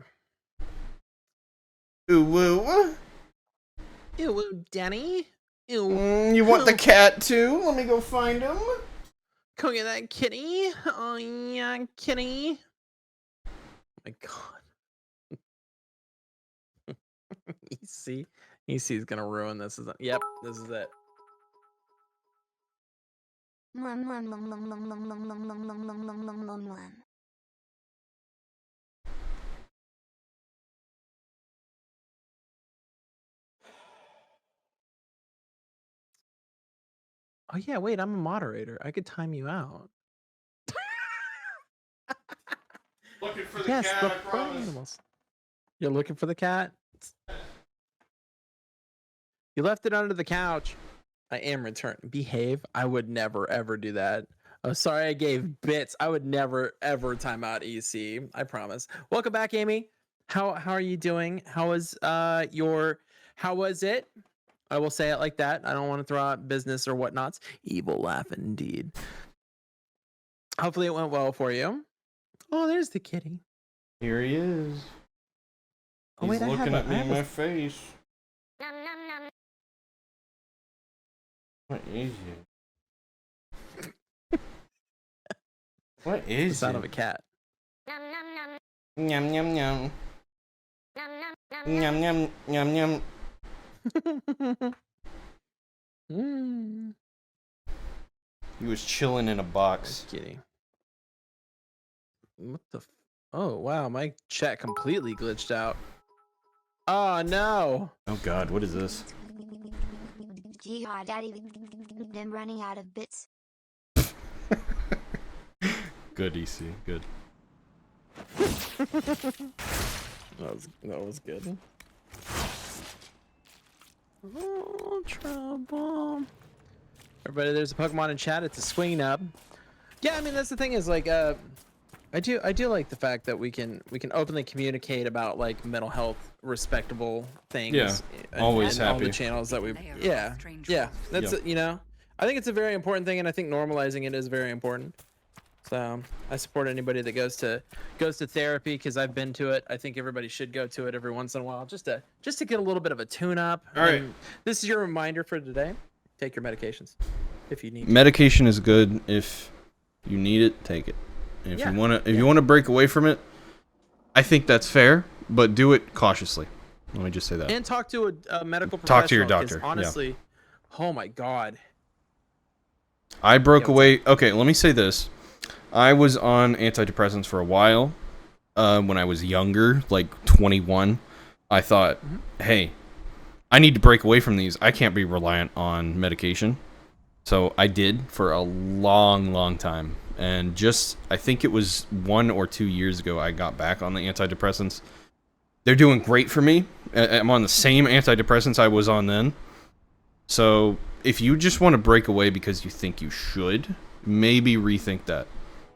Ooh woo. Ew, Danny. Ew. You want the cat too? Let me go find him. Come get that kitty. Oh yeah, kitty. Oh my god. EC's gonna ruin this. Yep, this is it. Oh yeah, wait, I'm a moderator. I could time you out. Looking for the Yes, cat, the I fur promise. animals. You're looking for the cat? You left it under the couch. I am returned. Behave. I would never ever do that. Oh, sorry, I gave bits. I would never ever time out EC. I promise. Welcome back, Amy. How are you doing? How was how was it? I will say it like that. I don't want to throw out business or whatnots. Evil laugh indeed. Hopefully it went well for you. Oh, there's the kitty. Here he is. Oh, He's wait, looking at me I in have my a- face. Nom nom nom. What is it? What the is sound it? of a cat. Nom nom nom. Yum yum yum. Nom nom nom. Yum yum yum yum. Mm. He was chilling in a box. Kitty. What the? Oh wow, my chat completely glitched out. Oh no! Oh god, what is this? Jihad, daddy. I'm running out of bits. Good EC, good. That was good. Oh, trouble. Everybody, there's a Pokemon in chat. It's a swinging up. Yeah, I mean that's the thing is like I do like the fact that we can openly communicate about like mental health respectable things. Yeah, always and all happy. the channels that we yeah that's Yep. you know, I think it's a very important thing, and I think normalizing it is very important. So I support anybody that goes to therapy, because I've been to it. I think everybody should go to it every once in a while, just to get a little bit of a tune up. All right. And this is your reminder for today. Take your medications if you need to. Medication is good. If you need it, take it. If Yeah. you want to break away from it, I think that's fair, but do it cautiously. Let me just say that. And talk to a medical professional. Talk to your 'cause doctor, yeah. Honestly, oh my god. I broke Yeah, what's away. Okay, let me say this. I was on antidepressants for a while. When I was younger, like 21, I thought, hey, I need to break away from these. I can't be reliant on medication. So I did for a long, long time. And just, I think it was 1 or 2 years ago, I got back on the antidepressants. They're doing great for me. I'm on the same antidepressants I was on then. So if you just want to break away because you think you should, maybe rethink that.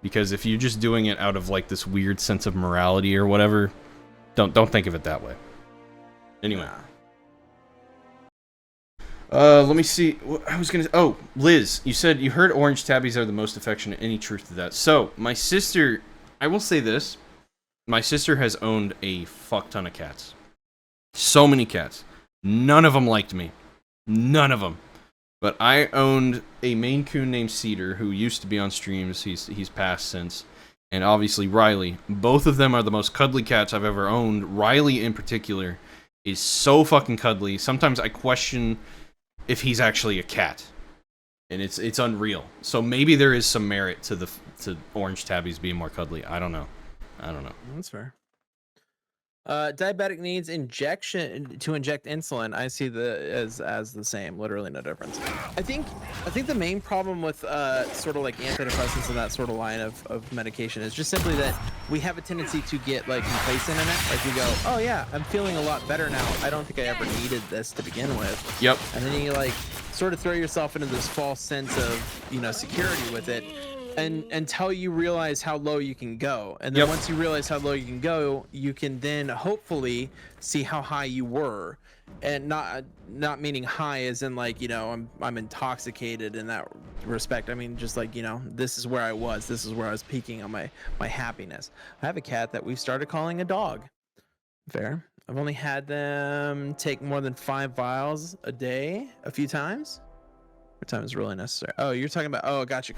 Because if you're just doing it out of like this weird sense of morality or whatever, don't think of it that way. Anyway. Let me see. I was gonna. Oh, Liz, you said you heard orange tabbies are the most affectionate. Any truth to that? So my sister, I will say this: my sister has owned a fuck ton of cats. So many cats. None of them liked me. None of them. But I owned a Maine Coon named Cedar, who used to be on streams. He's passed since. And obviously Riley. Both of them are the most cuddly cats I've ever owned. Riley in particular is so fucking cuddly. Sometimes I question if he's actually a cat. And it's unreal. So maybe there is some merit to orange tabbies being more cuddly. I don't know. That's fair. Diabetic needs injection to inject insulin. I see as the same, literally no difference. I think the main problem with sort of like antidepressants and that sort of line of medication is just simply that we have a tendency to get like complacent in it. Like we go, oh yeah, I'm feeling a lot better now. I don't think I ever needed this to begin with. Yep. And then you like sort of throw yourself into this false sense of, you know, security with it. And until you realize how low you can go, and then once you realize how low you can go, you can then hopefully see how high you were, and not meaning high as in like, you know, I'm intoxicated in that respect. I mean just like, you know, this is where I was peaking on my happiness. I have a cat that we've started calling a dog. Fair. I've only had them take more than 5 vials a day a few times. What time is really necessary? Oh, you're talking about. Oh, gotcha.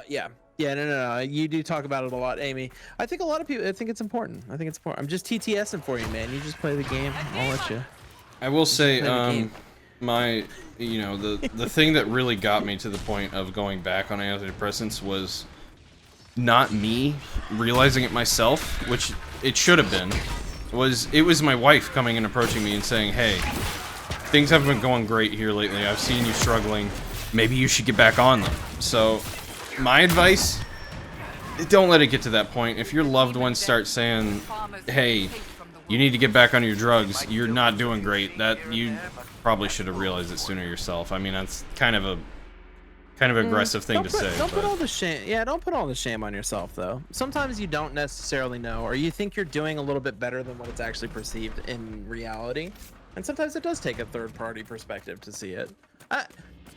Yeah. No. You do talk about it a lot, Amy. I think a lot of people. I think it's important. I'm just TTSing for you, man. You just play the game. I'll let you. I will say, the thing that really got me to the point of going back on antidepressants was not me realizing it myself, which it should have been. It was my wife coming and approaching me and saying, "Hey, things haven't been going great here lately. I've seen you struggling. Maybe you should get back on them." So, my advice, don't let it get to that point. If your loved ones start saying, hey, you need to get back on your drugs, you're not doing great, that you probably should have realized it sooner yourself. I mean, that's kind of aggressive thing to say. Don't put all the shame. Yeah, don't put all the shame on yourself, though. Sometimes you don't necessarily know, or you think you're doing a little bit better than what it's actually perceived in reality. And sometimes it does take a third-party perspective to see it.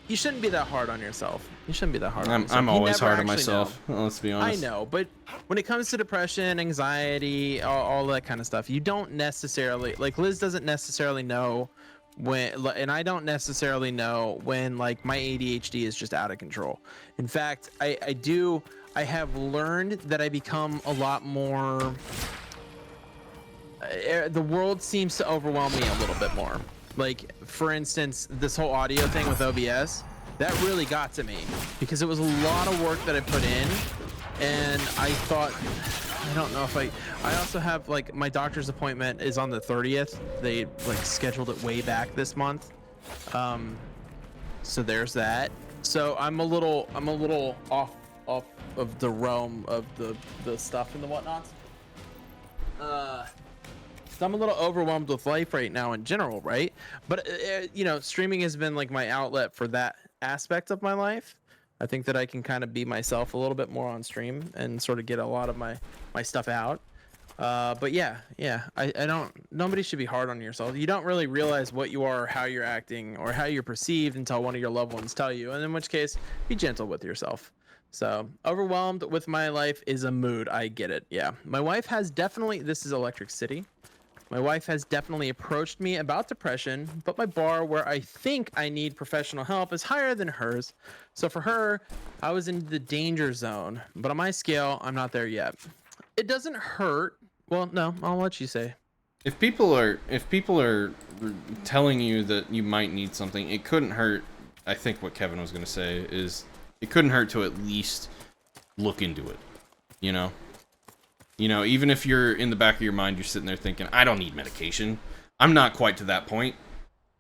You shouldn't be that hard on yourself. I'm always hard on myself. Well, let's be honest. I know, but when it comes to depression, anxiety, all that kind of stuff, you don't necessarily, like Liz doesn't necessarily know when, and I don't necessarily know when like my ADHD is just out of control. In fact, I have learned that I become a lot more, the world seems to overwhelm me a little bit more. Like, for instance, this whole audio thing with OBS, that really got to me because it was a lot of work that I put in, and I thought, I don't know if I also have, like, my doctor's appointment is on the 30th. They, like, scheduled it way back this month. So there's that. So I'm a little off of the realm of the stuff and the whatnots. So I'm a little overwhelmed with life right now in general, right? But you know, streaming has been like my outlet for that aspect of my life. I think that I can kind of be myself a little bit more on stream and sort of get a lot of my stuff out. But yeah, I don't. Nobody should be hard on yourself. You don't really realize what you are, or how you're acting, or how you're perceived until one of your loved ones tell you. And in which case, be gentle with yourself. So overwhelmed with my life is a mood. I get it. Yeah, my wife has definitely. This is Electric City. My wife has definitely approached me about depression, but my bar where I think I need professional help is higher than hers. So for her, I was in the danger zone, but on my scale, I'm not there yet. It doesn't hurt. Well, no, I'll let you say. If people are telling you that you might need something, it couldn't hurt. I think what Kevin was going to say is it couldn't hurt to at least look into it, you know? You know, even if you're in the back of your mind, you're sitting there thinking, I don't need medication. I'm not quite to that point.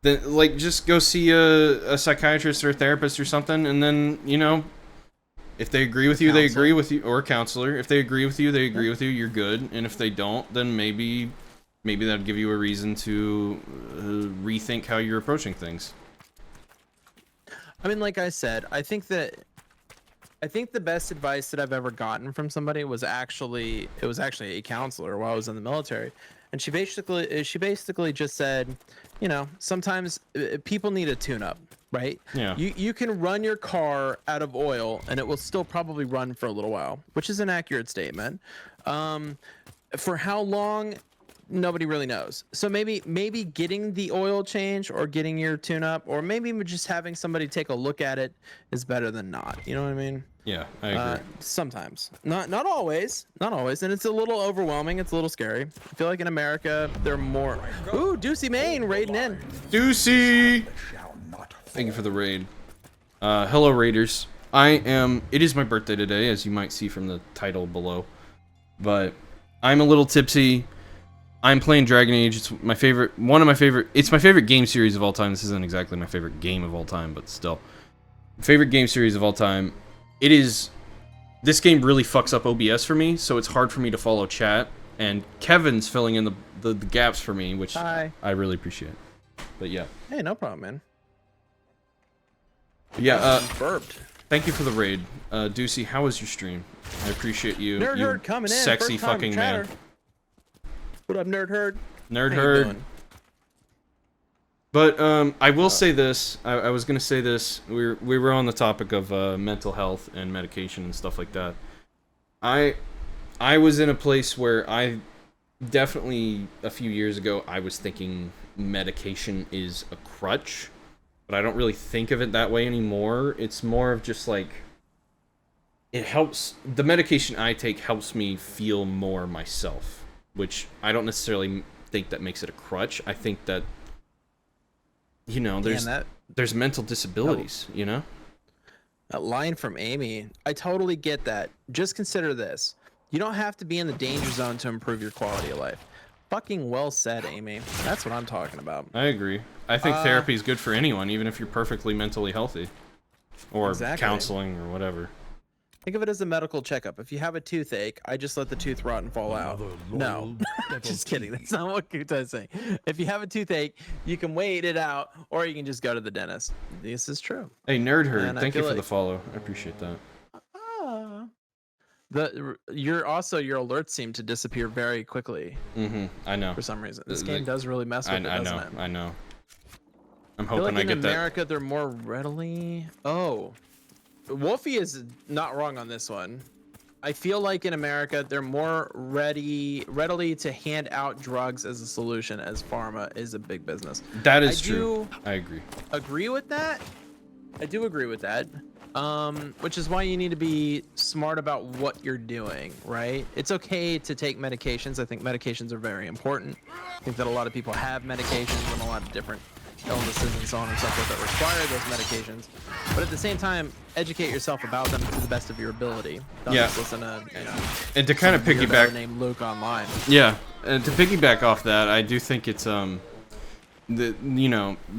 Then, like, just go see a psychiatrist or a therapist or something, and then, you know, if they agree with you, they agree with you, or a counselor. If they agree with you, they agree with you, you're good. And if they don't, then maybe that'd give you a reason to rethink how you're approaching things. I mean, like I said, I think the best advice that I've ever gotten from somebody was actually a counselor while I was in the military, and she basically just said, you know, sometimes people need a tune-up, right? Yeah. You can run your car out of oil and it will still probably run for a little while, which is an accurate statement. For how long? Nobody really knows. So maybe getting the oil change or getting your tune up, or maybe just having somebody take a look at it is better than not. You know what I mean? Yeah, I agree. Sometimes, not always, and it's a little overwhelming. It's a little scary. I feel like in America they're more. Ooh, Deucey Maine raiding in. Deucey! Thank you for the raid. Hello, Raiders. It is my birthday today, as you might see from the title below. But I'm a little tipsy. I'm playing Dragon Age. It's my favorite game series of all time. This isn't exactly my favorite game of all time, but still. Favorite game series of all time. This game really fucks up OBS for me, so it's hard for me to follow chat. And Kevin's filling in the gaps for me, which I really appreciate. But yeah. Hey, no problem, man. Yeah, burped. Thank you for the raid. Deucey, how was your stream? I appreciate you. Nerd Herd coming in. Sexy fucking man. What up, Nerd Herd? Nerd Herd. But I will say this. I was gonna say this. We were on the topic of mental health and medication and stuff like that. I was in a place where I definitely a few years ago I was thinking medication is a crutch, but I don't really think of it that way anymore. It's more of just like it helps. The medication I take helps me feel more myself, which I don't necessarily think that makes it a crutch. I think that, you know, there's mental disabilities, you know? That line from Amy, I totally get that. Just consider this. You don't have to be in the danger zone to improve your quality of life. Fucking well said, Amy. That's what I'm talking about. I agree. I think therapy is good for anyone, even if you're perfectly mentally healthy. Or counseling or whatever. Think of it as a medical checkup. If you have a toothache, I just let the tooth rot and fall out. No, just kidding. That's not what Kuta is saying. If you have a toothache, you can wait it out, or you can just go to the dentist. This is true. Hey, Nerd Herd, thank you for the follow. I appreciate that. Your alerts seem to disappear very quickly. I know. For some reason, this game does really mess with it, doesn't it? I know. I'm I feel hoping like I get in America, they're more readily. Oh, Wolfie is not wrong on this one. I feel like in America, they're more readily to hand out drugs as a solution, as pharma is a big business. That is true. I agree. Agree with that. I do agree with that. Which is why you need to be smart about what you're doing, right? It's okay to take medications. I think medications are very important. I think that a lot of people have medications and a lot of different illnesses and so on and so forth that require those medications. But at the same time, educate yourself about them to the best of your ability. Don't just listen to, and to kind of piggyback named Luke online. Yeah, and to piggyback off that, I do think it's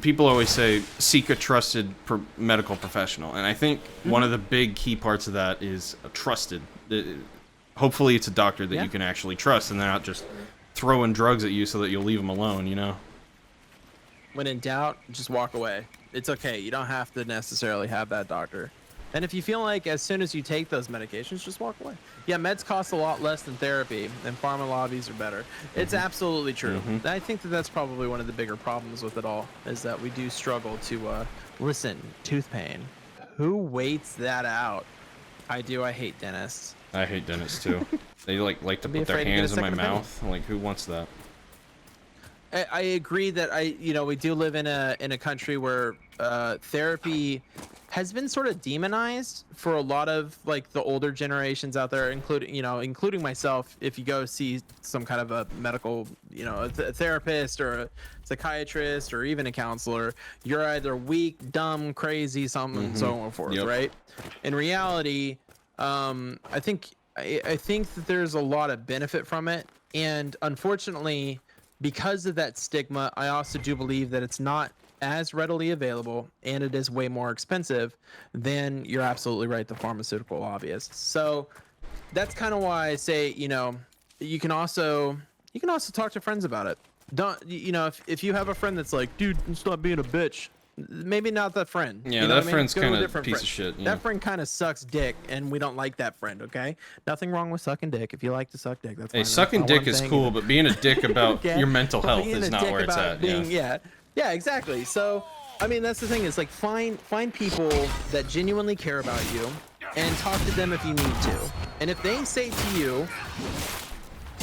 people always say seek a trusted medical professional, and I think one of the big key parts of that is a trusted. Hopefully, it's a doctor that you can actually trust, and they're not just throwing drugs at you so that you'll leave them alone, you know? When in doubt, just walk away. It's okay. You don't have to necessarily have that doctor. And if you feel like as soon as you take those medications, just walk away. Yeah, meds cost a lot less than therapy, and pharma lobbies are better. It's absolutely true. I think that that's probably one of the bigger problems with it all, is that we do struggle to listen. Tooth pain. Who waits that out? I do. I hate dentists. I hate dentists too. They like to Be put their afraid to get a hands in my second opinion. mouth. Like, who wants that? I agree that we do live in a country where therapy has been sort of demonized for a lot of like the older generations out there, including myself. If you go see some kind of a medical, a therapist or a psychiatrist or even a counselor, you're either weak, dumb, crazy, something, and so on and forth, Yep. right? In reality, I think that there's a lot of benefit from it, and unfortunately, because of that stigma, I also do believe that it's not as readily available, and it is way more expensive than, you're absolutely right, the pharmaceutical lobbyists. So that's kind of why I say, you can also talk to friends about it. Don't, if you have a friend that's like, dude, stop being a bitch, maybe not that friend. Yeah, You know that what I mean? friend's Go to a kind of a different piece friend. of shit. Yeah. That friend kind of sucks dick, and we don't like that friend, okay? Nothing wrong with sucking dick. If you like to suck dick, that's fine. Hey, That's sucking not what dick I'm is saying cool, either. but being a dick about Okay? your mental But health being is a not dick where it's about at. being- Yeah. Yeah, exactly. So, I mean, that's the thing, is like find people that genuinely care about you and talk to them if you need to. And if they say to you,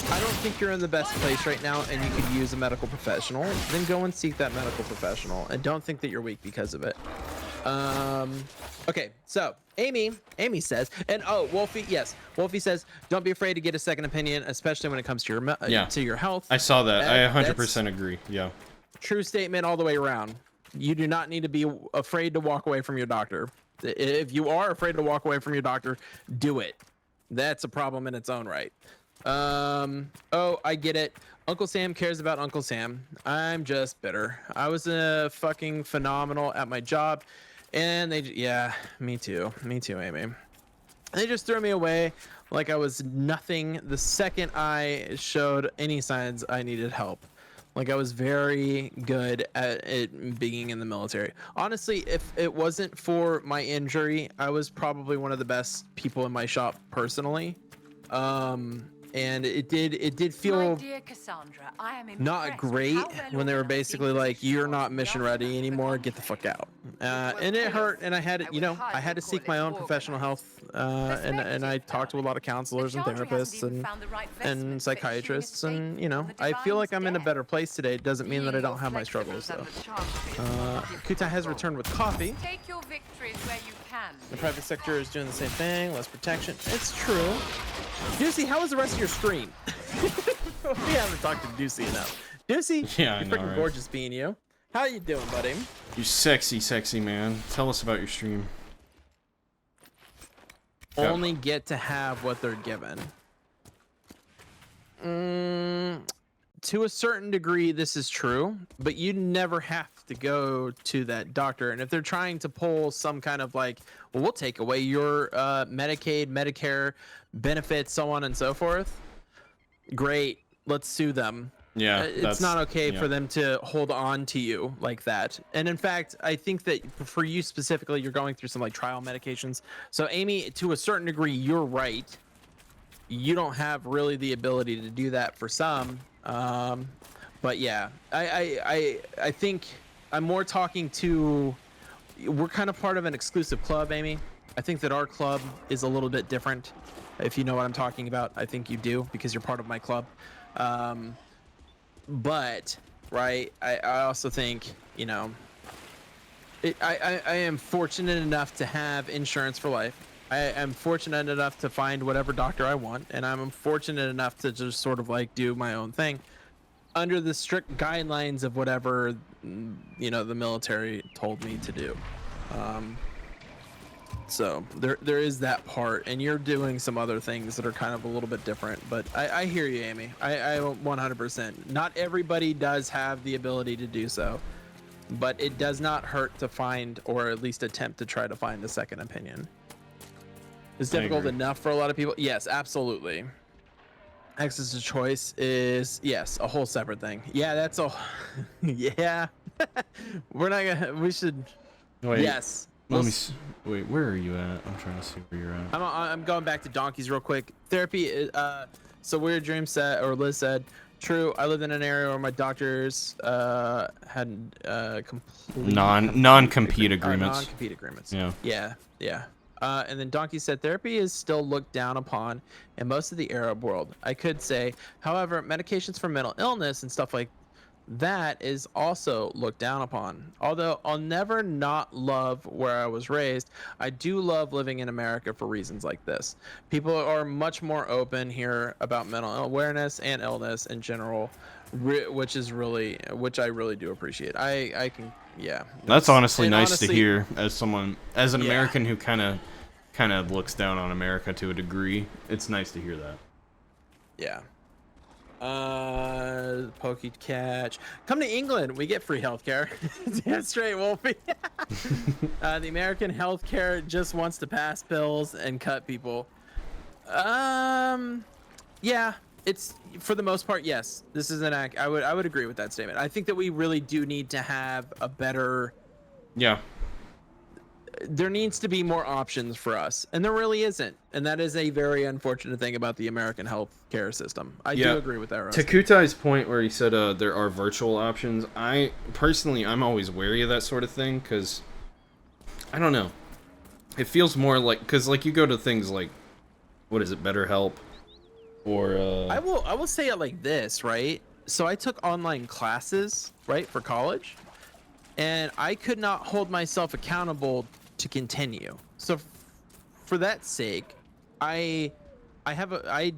I don't think you're in the best place right now and you could use a medical professional, then go and seek that medical professional, and don't think that you're weak because of it. Okay, so Amy says, and Wolfie says, don't be afraid to get a second opinion, especially when it comes to your health. I saw that. I That's 100% agree. Yeah. true statement all the way around. You do not need to be afraid to walk away from your doctor. If you are afraid to walk away from your doctor, do it. That's a problem in its own right. I get it. Uncle Sam cares about Uncle Sam. I'm just bitter. I was fucking phenomenal at my job, and me too, Amy. They just threw me away like I was nothing the second I showed any signs I needed help. Like I was very good at it being in the military. Honestly, if it wasn't for my injury, I was probably one of the best people in my shop personally. And it did My feel dear Cassandra, I am not impressed great how well when they were organized basically the like, you're Inquisition not was mission in ready the anymore, get the fuck out. And it hurt, and I had it, I had to seek my own professional health, and I talked to a lot of counselors and therapists and psychiatrists, and I feel like I'm in a better place today. It doesn't mean that I don't have my struggles though. Kuta has returned with coffee. Take your victories where you can. The private sector is doing the same thing, less protection. It's true. Ducey, how was the rest of your stream? We haven't talked to Ducey enough. Ducey, Yeah, I you're know, freaking right? gorgeous being you. How you doing, buddy? You sexy man. Tell us about your stream. Only get to have what they're given. To a certain degree, this is true, but you never have to go to that doctor. And if they're trying to pull some kind of like, well, we'll take away your Medicaid, Medicare benefits, so on and so forth. Great, let's sue them. Yeah, It's not okay for them to hold on to you like that. And in fact, I think that for you specifically, you're going through some like trial medications. So Amy, to a certain degree, you're right. You don't have really the ability to do that for some. But yeah, I think I'm more talking to, we're kind of part of an exclusive club, Amy. I think that our club is a little bit different. If you know what I'm talking about, I think you do, because you're part of my club. But right, I also think, I am fortunate enough to have insurance for life. I am fortunate enough to find whatever doctor I want, and I'm fortunate enough to just sort of like do my own thing under the strict guidelines of whatever the military told me to do. So there is that part, and you're doing some other things that are kind of a little bit different. But I hear you, Amy. I 100%. Not everybody does have the ability to do so, but it does not hurt to find, or at least attempt to try to find, a second opinion. It's difficult enough for a lot of people. Yes, absolutely. access to choice is yes, a whole separate thing. Yeah, that's a yeah. We're not gonna. We should. Wait, Yes. let me wait, where are you at? I'm trying to see where you're at. I'm going back to donkeys real quick. Therapy is so Weird Dream said, or Liz said, true. I lived in an area where my doctors had complete non-compete agreements. Non-compete agreements. Yeah. Yeah. And then Donkey said therapy is still looked down upon in most of the Arab world. I could say, however, medications for mental illness and stuff like that is also looked down upon. Although I'll never not love where I was raised, I do love living in America for reasons like this. People are much more open here about mental awareness and illness in general, which I really do appreciate. I can, yeah. That's honestly nice honestly, to hear as an American who kind of looks down on America to a degree. It's nice to hear that. Yeah. Pokey catch. Come to England, we get free healthcare. Damn straight, Wolfie. The American healthcare just wants to pass bills and cut people. Yeah, it's for the most part, yes. This is I would agree with that statement. I think that we really do need to have a better. Yeah. There needs to be more options for us, and there really isn't, and that is a very unfortunate thing about the American healthcare system. I do agree with that, Rusty. To Kutai's point where he said there are virtual options, I'm always wary of that sort of thing, because I don't know, it feels more like, because like you go to things like, what is it, BetterHelp, or I will say it like this, right? So I took online classes, right, for college, and I could not hold myself accountable to continue. So for that sake, I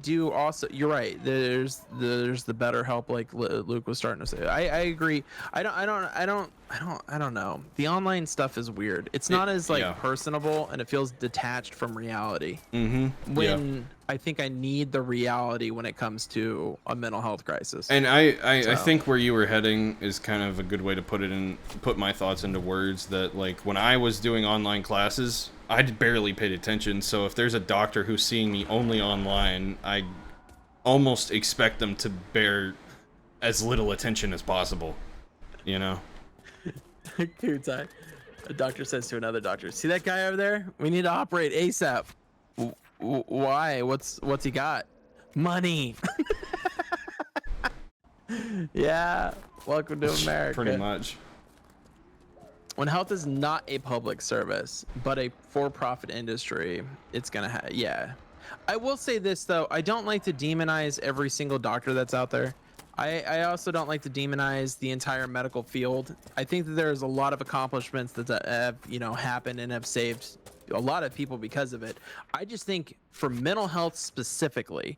do also, you're right, there's the BetterHelp, like Luke was starting to say. I agree. I don't know, the online stuff is weird. It's not as personable, and it feels detached from reality. I think I need the reality when it comes to a mental health crisis. And I think where you were heading is kind of a good way to put my thoughts into words, that like when I was doing online classes, I barely paid attention. So if there's a doctor who's seeing me only online, I almost expect them to bear as little attention as possible, you know? Kutai. A doctor says to another doctor, see that guy over there? We need to operate ASAP. Why? What's he got? Money. Yeah. Welcome to America. Pretty much. When health is not a public service, but a for-profit industry, it's gonna yeah. I will say this though, I don't like to demonize every single doctor that's out there. I also don't like to demonize the entire medical field. I think that there's a lot of accomplishments that have, happened and have saved a lot of people because of it. I just think for mental health specifically,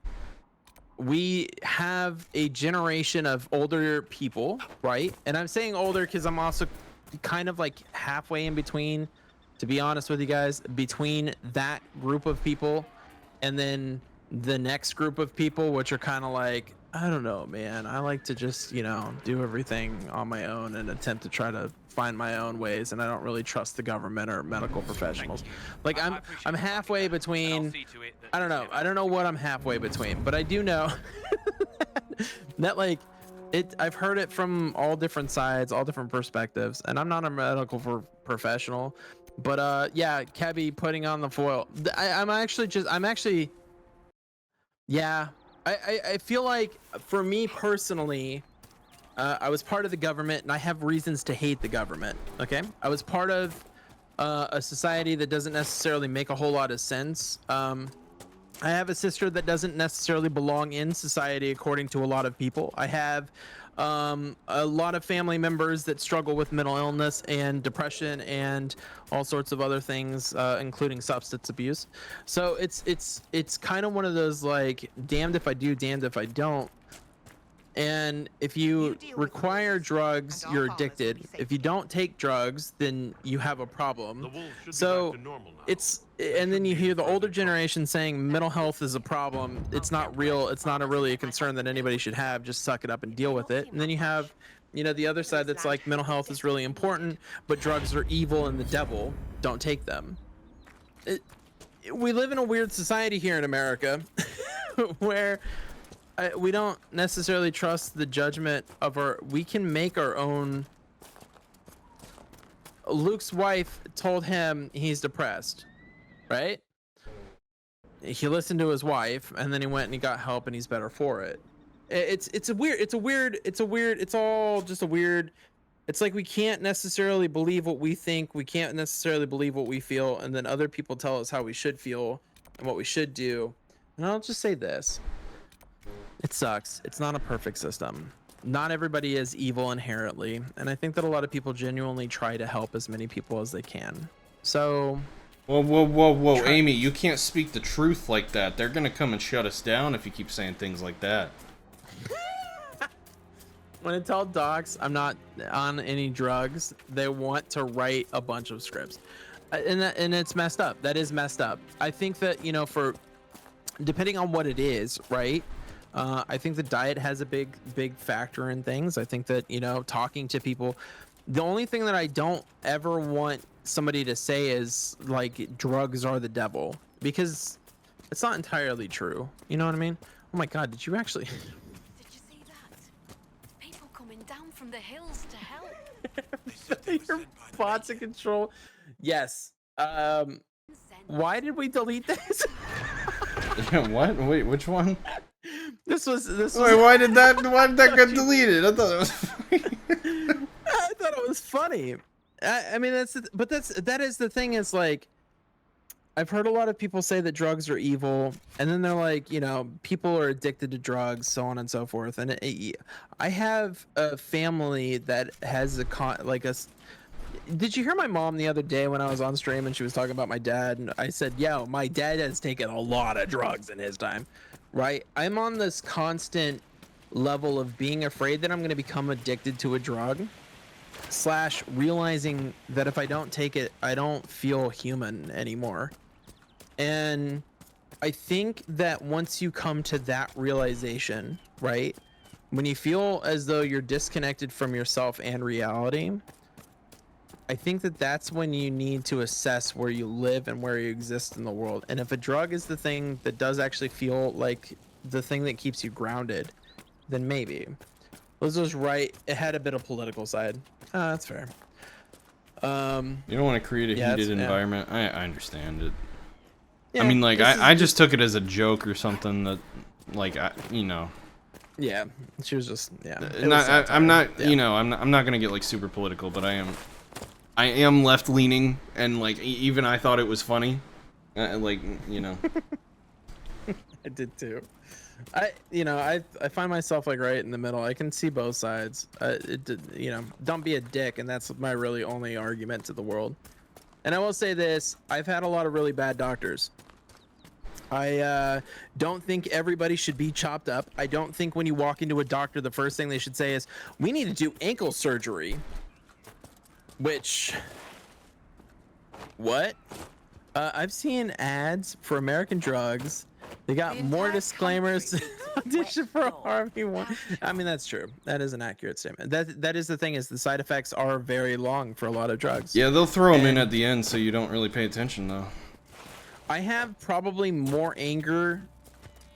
we have a generation of older people, right? And I'm saying older because I'm also kind of like halfway in between, to be honest with you guys, between that group of people and then the next group of people, which are kind of like, I don't know, man. I like to just, do everything on my own and attempt to try to find my own ways, and I don't really trust the government or medical professionals. Like I'm halfway between. I don't know. I don't know what I'm halfway between, but I do know that like I've heard it from all different sides, all different perspectives, and I'm not a medical professional, but yeah, Kebby putting on the foil. Yeah. I feel like, for me personally, I was part of the government, and I have reasons to hate the government, okay? I was part of a society that doesn't necessarily make a whole lot of sense. I have a sister that doesn't necessarily belong in society according to a lot of people. I have a lot of family members that struggle with mental illness and depression and all sorts of other things, including substance abuse. So it's kind of one of those like, damned if I do, damned if I don't. And if you require drugs, you're addicted. If you don't take drugs, then you have a problem. So and then you hear the older generation saying mental health is a problem. It's not real. It's not really a concern that anybody should have. Just suck it up and deal with it. And then you have, the other side that's like, mental health is really important, but drugs are evil and the devil. Don't take them. We live in a weird society here in America where we don't necessarily trust the judgment of our. We can make our own. Luke's wife told him he's depressed, right? He listened to his wife, and then he went and he got help, and he's better for it. It's all just a weird. It's like we can't necessarily believe what we think. We can't necessarily believe what we feel, and then other people tell us how we should feel and what we should do. And I'll just say this: it sucks. It's not a perfect system. Not everybody is evil inherently, and I think that a lot of people genuinely try to help as many people as they can. So, Whoa, Amy, you can't speak the truth like that. They're gonna come and shut us down if you keep saying things like that. when I tell docs I'm not on any drugs, they want to write a bunch of scripts, and it's messed up. That is messed up. I think that, you know, for depending on what it is, right? I think the diet has a big factor in things. I think that, you know, talking to people, the only thing that I don't ever want somebody to say is like drugs are the devil, because it's not entirely true. You know what I mean? Oh my God, did you actually? Did you see that? People coming down from the hills to help. Your bots in control. Yes. Why did we delete this? What? Wait, which one? This was. Wait, why did that get deleted? I thought it was funny. I thought it was funny. I mean, that is the thing, is like, I've heard a lot of people say that drugs are evil, and then they're like, you know, people are addicted to drugs, so on and so forth. And I have a family that has did you hear my mom the other day when I was on stream and she was talking about my dad? And I said, yeah, my dad has taken a lot of drugs in his time, right? I'm on this constant level of being afraid that I'm going to become addicted to a drug, / realizing that if I don't take it, I don't feel human anymore. And I think that once you come to that realization, right, when you feel as though you're disconnected from yourself and reality, I think that that's when you need to assess where you live and where you exist in the world. And if a drug is the thing that does actually feel like the thing that keeps you grounded, then maybe. Liz was right. It had a bit of political side. That's fair. You don't want to create a heated environment. I understand it. Yeah, I mean, like, I just took it as a joke or something that, like, you know. Yeah, she was just, yeah. I'm not, you know, I'm not gonna get like super political, but I am left leaning, and like even I thought it was funny, like, you know. I did too. I find myself like right in the middle. I can see both sides. You know, don't be a dick, and that's my really only argument to the world. And I will say this: I've had a lot of really bad doctors. I don't think everybody should be chopped up. I don't think when you walk into a doctor, the first thing they should say is, "We need to do ankle surgery." Which, what? I've seen ads for American drugs. They got more disclaimers. Audition for Harvey One. I mean, that's true. That is an accurate statement. That is the thing, is the side effects are very long for a lot of drugs. Yeah, they'll throw them in at the end, so you don't really pay attention, though. I have probably more anger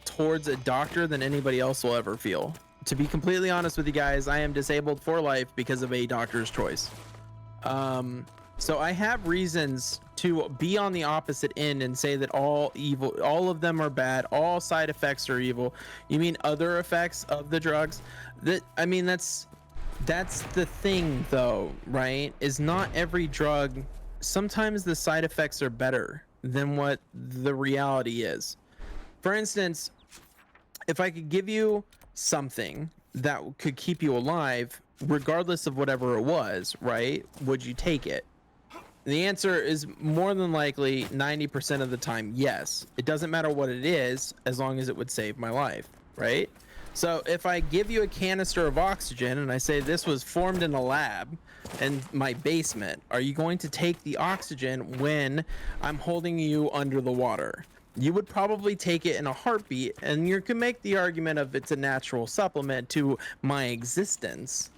towards a doctor than anybody else will ever feel. To be completely honest with you guys, I am disabled for life because of a doctor's choice. So I have reasons to be on the opposite end and say that all of them are bad, all side effects are evil. You mean other effects of the drugs? I mean, that's the thing though, right? Is not every drug, sometimes the side effects are better than what the reality is. For instance, if I could give you something that could keep you alive, regardless of whatever it was, right? Would you take it? The answer is more than likely 90% of the time, yes. It doesn't matter what it is, as long as it would save my life, right? So if I give you a canister of oxygen and I say this was formed in a lab in my basement, are you going to take the oxygen when I'm holding you under the water? You would probably take it in a heartbeat, and you can make the argument of it's a natural supplement to my existence.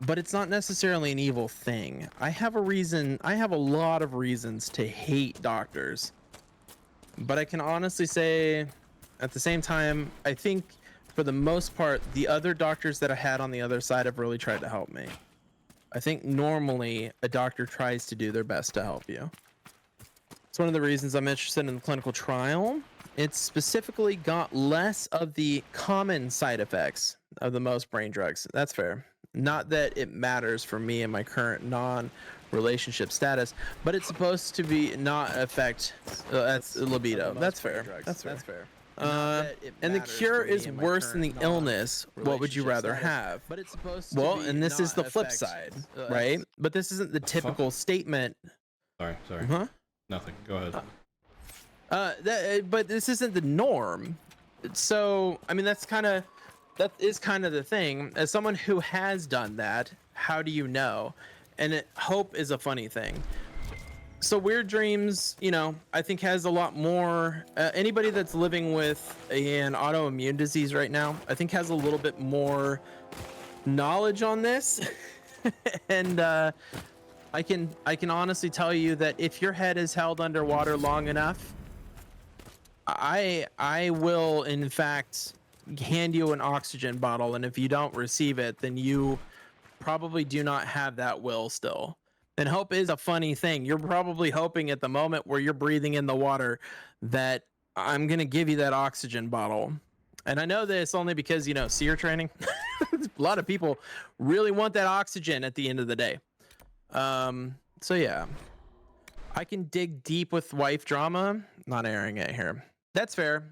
But it's not necessarily an evil thing. I have a lot of reasons to hate doctors. But I can honestly say At the same time, I think for the most part, the other doctors that I had on the other side have really tried to help me. I think normally a doctor tries to do their best to help you. It's one of the reasons I'm interested in the clinical trial. It's specifically got less of the common side effects of the most brain drugs. That's fair. Not that it matters for me in my current non-relationship status, but it's supposed to be not affect that's libido. That's fair. That's fair. And the cure is worse than the illness. What would you rather have? But it's supposed to well, and this is the flip side, right? But this isn't the typical statement. Sorry. Huh? Nothing. Go ahead. But this isn't the norm. So, I mean, that is kind of the thing. As someone who has done that, how do you know? And hope is a funny thing. So Weird Dreams, you know, I think has a lot more. Anybody that's living with an autoimmune disease right now, I think has a little bit more knowledge on this. And I can honestly tell you that if your head is held underwater long enough, I will in fact hand you an oxygen bottle, and if you don't receive it, then you probably do not have that will still. And hope is a funny thing. You're probably hoping at the moment where you're breathing in the water that I'm gonna give you that oxygen bottle. And I know this only because, you know, SEER training. A lot of people really want that oxygen at the end of the day. So yeah, I can dig deep with wife drama. Not airing it here. That's fair.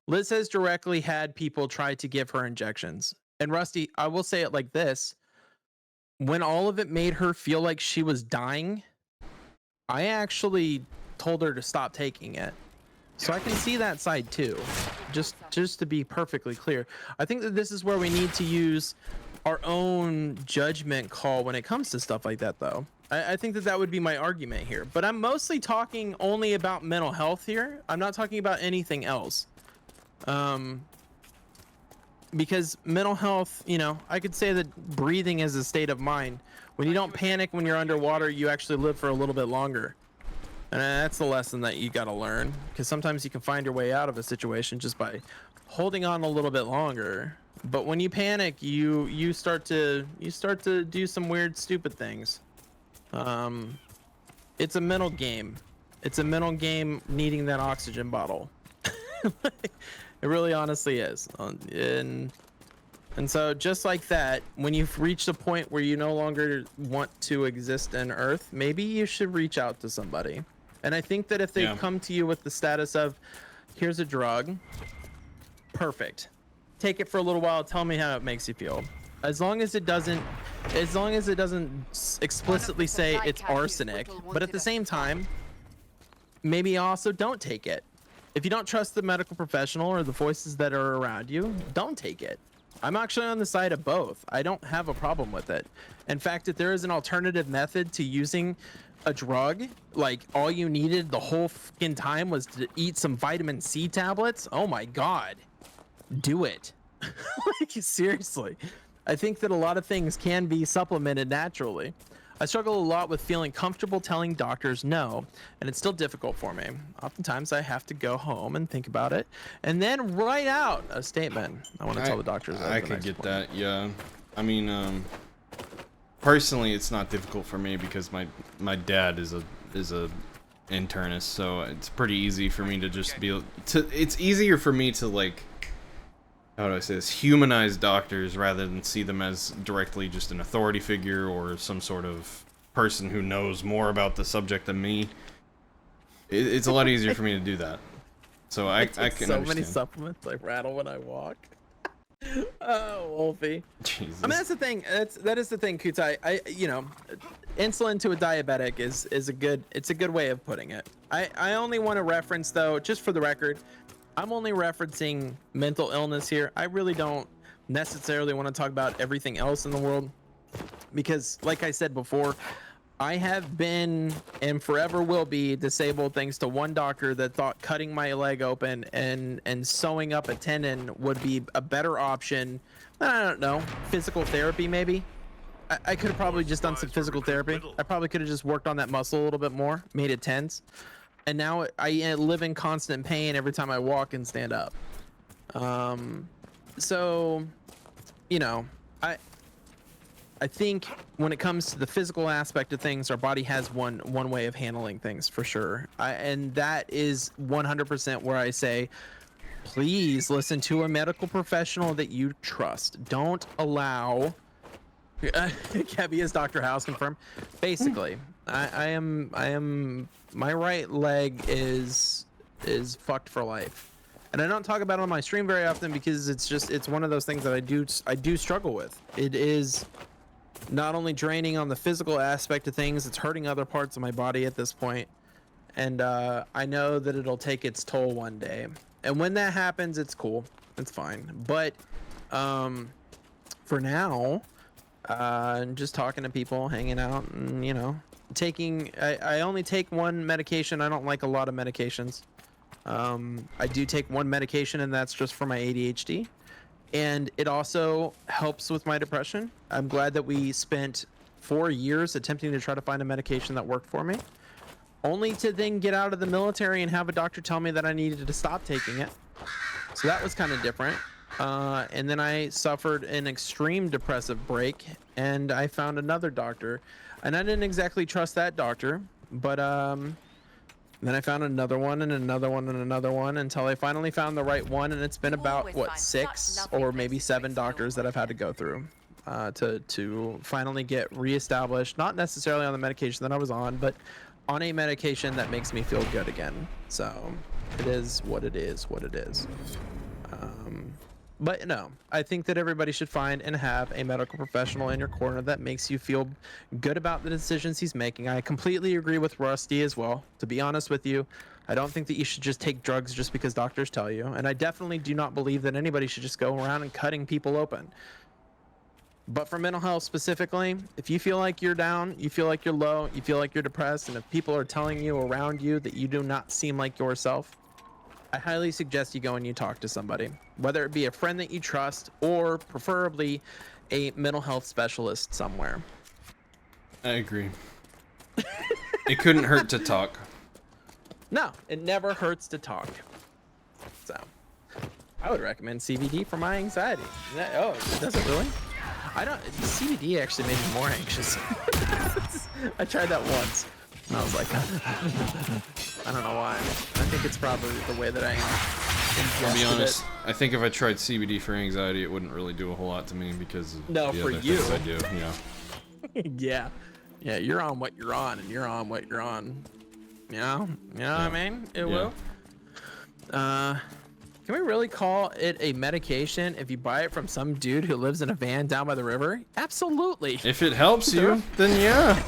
Liz has directly had people try to give her injections. And Rusty, I will say it like this. When all of it made her feel like she was dying, I actually told her to stop taking it. So I can see that side too. Just to be perfectly clear. I think that this is where we need to use our own judgment call when it comes to stuff like that though. I think that would be my argument here. But I'm mostly talking only about mental health here. I'm not talking about anything else. Because mental health, you know, I could say that breathing is a state of mind. When you don't panic when you're underwater, you actually live for a little bit longer. And that's the lesson that you got to learn. Because sometimes you can find your way out of a situation just by holding on a little bit longer. But when you panic, you start to do some weird, stupid things. It's a mental game. It's a mental game needing that oxygen bottle. It really honestly is. And so just like that, when you've reached a point where you no longer want to exist in Earth, maybe you should reach out to somebody. And I think that if they come to you with the status of, here's a drug, perfect. Take it for a little while, tell me how it makes you feel. As long as it doesn't explicitly say it's arsenic, but at the same time, maybe also don't take it. If you don't trust the medical professional or the voices that are around you, don't take it. I'm actually on the side of both. I don't have a problem with it. In fact, if there is an alternative method to using a drug, like all you needed the whole fucking time was to eat some vitamin C tablets, oh my God, do it. Like, seriously. I think that a lot of things can be supplemented naturally. I struggle a lot with feeling comfortable telling doctors no, and it's still difficult for me. Oftentimes I have to go home and think about it, and then write out a statement. I want to tell the doctors that. I could get that, yeah. I mean, personally, it's not difficult for me because my dad is a internist, so it's pretty easy for me to just be it's easier for me to, like, how do I say this, humanize doctors rather than see them as directly just an authority figure or some sort of person who knows more about the subject than me. It's a lot easier for me to do that. So I can understand. So many supplements I rattle when I walk. Oh, Wolfie. Jesus. I mean, that's the thing. That is the thing, Kutai. You know, insulin to a diabetic is a good way of putting it. I only want to reference, though, just for the record, I'm only referencing mental illness here. I really don't necessarily want to talk about everything else in the world because, like I said before, I have been and forever will be disabled thanks to one doctor that thought cutting my leg open and sewing up a tendon would be a better option. I don't know, physical therapy maybe. I could have probably just done some physical therapy. I probably could have just worked on that muscle a little bit more, made it tense. And now I live in constant pain every time I walk and stand up. So, you know, I think when it comes to the physical aspect of things, our body has one way of handling things for sure. And that is 100% where I say, please listen to a medical professional that you trust. Don't allow. Kevy is Dr. House confirmed. Basically, I am. My right leg is fucked for life, and I don't talk about it on my stream very often because it's one of those things that I do struggle with. It is not only draining on the physical aspect of things, it's hurting other parts of my body at this point, and I know that it'll take its toll one day. And when that happens, it's cool, it's fine. But for now, just talking to people, hanging out, and you know, taking. I only take one medication. I don't like a lot of medications. I do take one medication, and that's just for my ADHD. And it also helps with my depression. I'm glad that we spent 4 years attempting to try to find a medication that worked for me, only to then get out of the military and have a doctor tell me that I needed to stop taking it. So that was kind of different. And then I suffered an extreme depressive break, and I found another doctor, and I didn't exactly trust that doctor, but then I found another one and another one and another one until I finally found the right one. And it's been about what, 6 or maybe 7 doctors that I've had to go through to finally get reestablished, not necessarily on the medication that I was on, but on a medication that makes me feel good again. So it is what it is. But no, I think that everybody should find and have a medical professional in your corner that makes you feel good about the decisions he's making. I completely agree with Rusty as well. To be honest with you, I don't think that you should just take drugs just because doctors tell you. And I definitely do not believe that anybody should just go around and cutting people open. But for mental health specifically, if you feel like you're down, you feel like you're low, you feel like you're depressed, and if people are telling you around you that you do not seem like yourself, I highly suggest you go and you talk to somebody, whether it be a friend that you trust or preferably a mental health specialist somewhere. I agree. It couldn't hurt to talk. No, it never hurts to talk. So I would recommend CBD for my anxiety. Oh, does it really? CBD actually made me more anxious. I tried that once. And I was like, I don't know why. I think it's probably the way that I am. To be honest, I think if I tried CBD for anxiety, it wouldn't really do a whole lot to me because of the for other you. things I do. Yeah. Yeah, you're on what you're on, and you're on what you're on. You know what I mean? It will. Can we really call it a medication if you buy it from some dude who lives in a van down by the river? Absolutely. If it helps you, then yeah.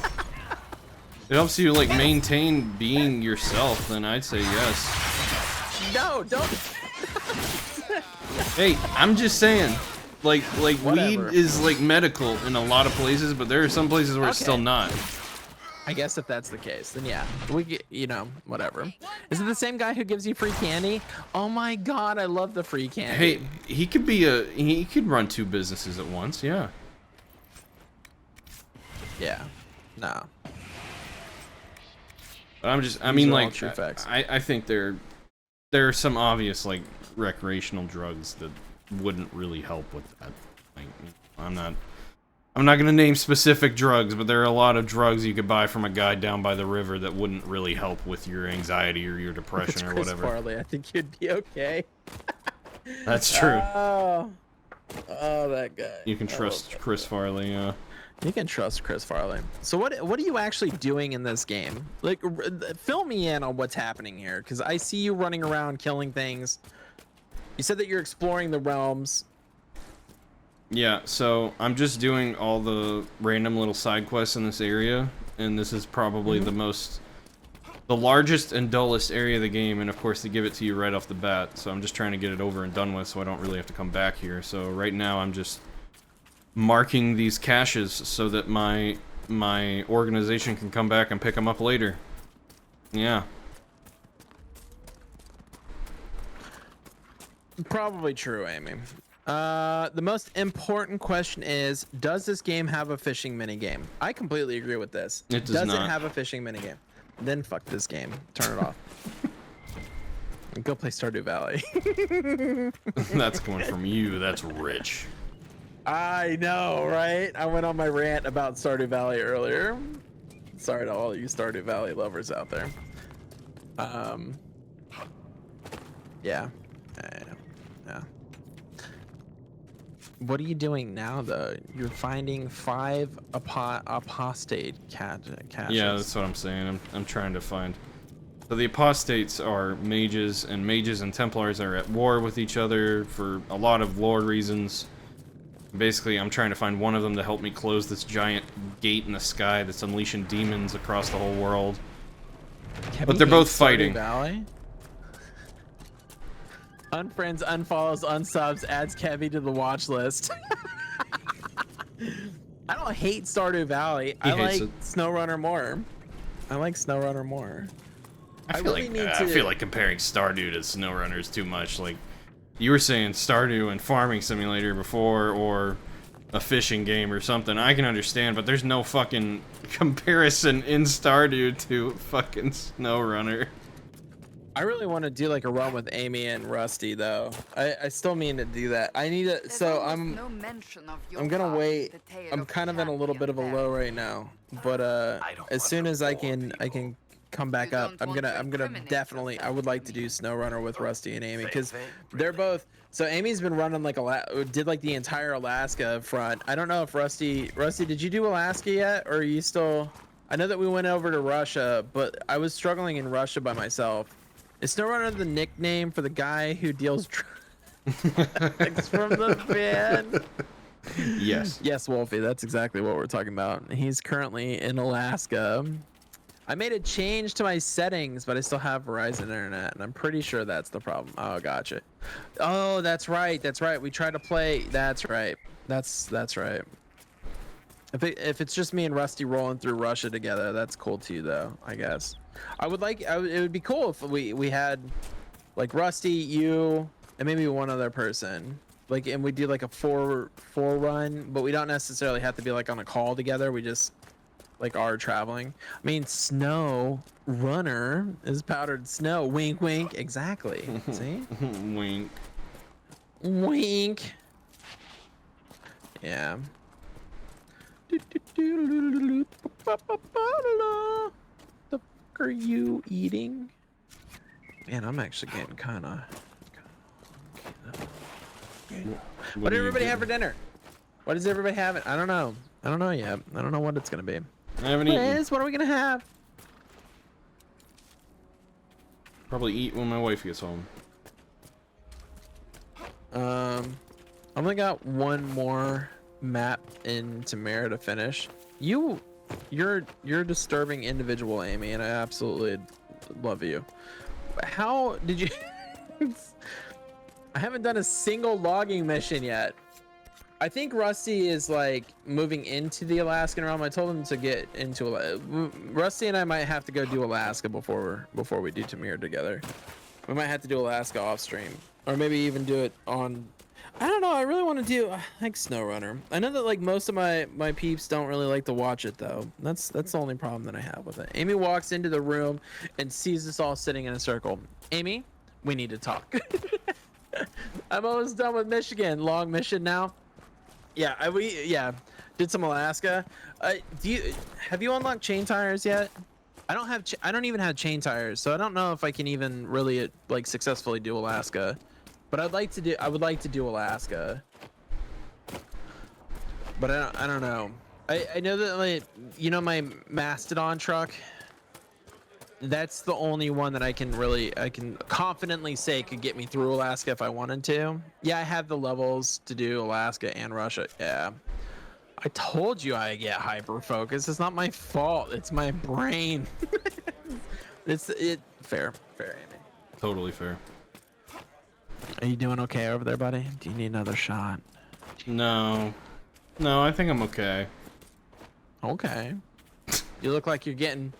It helps you like maintain being yourself, then I'd say yes. No, don't. Hey, I'm just saying, like Whatever. weed is like medical in a lot of places, but there are some places where it's still not. I guess if that's the case, then yeah, we get, whatever. Is it the same guy who gives you free candy? Oh my God, I love the free candy. Hey, he could run 2 businesses at once, yeah. Yeah, no. But I think there are some obvious like recreational drugs that wouldn't really help with that. Like, I'm not gonna name specific drugs, but there are a lot of drugs you could buy from a guy down by the river that wouldn't really help with your anxiety or your depression or whatever. Farley, I think you'd be okay. That's true. Oh, that guy. You can trust Chris Farley. You can trust Chris Farley. So what are you actually doing in this game? Like, fill me in on what's happening here, because I see you running around killing things. You said that you're exploring the realms. Yeah, so I'm just doing all the random little side quests in this area, and this is probably the largest and dullest area of the game, and of course they give it to you right off the bat, so I'm just trying to get it over and done with so I don't really have to come back here. So right now I'm just marking these caches so that my organization can come back and pick them up later. Yeah. Probably true, Amy. The most important question is, does this game have a fishing minigame? I completely agree with this. It does not. It have a fishing minigame? Then fuck this game. Turn it off. Go play Stardew Valley. That's coming from you. That's rich. I know, right? I went on my rant about Stardew Valley earlier. Sorry to all you Stardew Valley lovers out there. Yeah. Yeah. What are you doing now, though? You're finding 5 apostate caches. Yeah, that's what I'm saying. I'm trying to find. So the apostates are mages, and mages and Templars are at war with each other for a lot of lore reasons. Basically, I'm trying to find one of them to help me close this giant gate in the sky that's unleashing demons across the whole world. But they're both fighting. Valley? Unfriends, unfollows, unsubs, adds Kevy to the watch list. I don't hate Stardew Valley. I like SnowRunner more. I feel like comparing Stardew to SnowRunner is too much. Like, you were saying Stardew and Farming Simulator before, or a fishing game or something. I can understand, but there's no fucking comparison in Stardew to fucking SnowRunner. I really want to do like a run with Amy and Rusty though. I still mean to do that. I need to. So I'm gonna wait. I'm kind of in a little bit of a low right now, but as soon as I can come back up, I'm gonna definitely. I would like to do SnowRunner with Rusty and Amy because they're both. So Amy's been running like did like the entire Alaska front. I don't know if Rusty, did you do Alaska yet, or are you still? I know that we went over to Russia, but I was struggling in Russia by myself. Is SnowRunner the nickname for the guy who deals drugs from the van? Yes. Yes, Wolfie, that's exactly what we're talking about. He's currently in Alaska. I made a change to my settings, but I still have Verizon Internet, and I'm pretty sure that's the problem. Oh, gotcha. Oh, that's right. That's right. We tried to play. That's right. That's right. If it's just me and Rusty rolling through Russia together, that's cool too, though, I guess. It would be cool if we had like Rusty, you, and maybe one other person, like, and we do like a four run, but we don't necessarily have to be like on a call together. We just like are traveling. I mean, Snow Runner is powdered snow. Wink, wink. Exactly. See? Wink. Wink. Yeah. The fuck are you eating? Man, I'm actually getting kind of. What did everybody have for dinner? What is everybody having? I don't know. I don't know yet. I don't know what it's gonna be. I haven't eaten. Liz, what are we gonna have? Probably eat when my wife gets home. I've only got one more map in Tamara to finish. You're a disturbing individual, Amy, and I absolutely love you. How did you? I haven't done a single logging mission yet. I think Rusty is like moving into the Alaskan realm. I told him to get into Rusty and I might have to go do Alaska before we do Tamir together. We might have to do Alaska off stream, or maybe even do it on. I don't know. I really want to do like SnowRunner. I know that like most of my peeps don't really like to watch it though. That's the only problem that I have with it. Amy walks into the room and sees us all sitting in a circle. Amy, we need to talk. I'm almost done with Michigan. Long mission now. Yeah, we did some Alaska. Have you unlocked chain tires yet? I don't even have chain tires, so I don't know if I can even really like successfully do Alaska. But I would like to do Alaska. But I don't know. I know that like my Mastodon truck. That's the only one that I can confidently say could get me through Alaska if I wanted to. Yeah, I have the levels to do Alaska and Russia. Yeah. I told you I get hyper focused. It's not my fault. It's my brain. Fair, Amy. Totally fair. Are you doing okay over there, buddy? Do you need another shot? No, I think I'm okay. Okay. You look like you're getting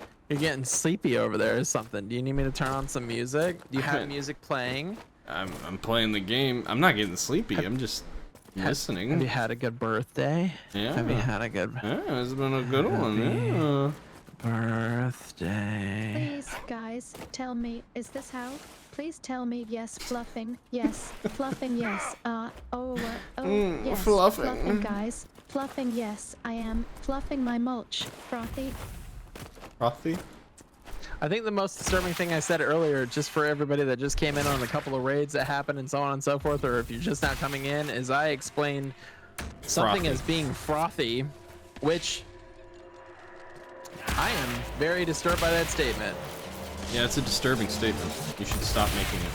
sleepy over there or something. Do you need me to turn on some music? Do you have music playing? I'm playing the game. I'm not getting sleepy. I'm just listening. Have you had a good birthday? Yeah. Have you had a good? Yeah, it's been a good one. Yeah. Birthday. Please, guys, tell me, is this how? Please tell me yes, fluffing. Yes, fluffing. Yes. Yes. Fluffing. Fluffing, guys. Fluffing. Yes, I am fluffing my mulch. Frothy. Frothy? I think the most disturbing thing I said earlier, just for everybody that just came in on a couple of raids that happened and so on and so forth, or if you're just not coming in, is I explained something Frothy. as being frothy, which I am very disturbed by that statement. Yeah, it's a disturbing statement. You should stop making it.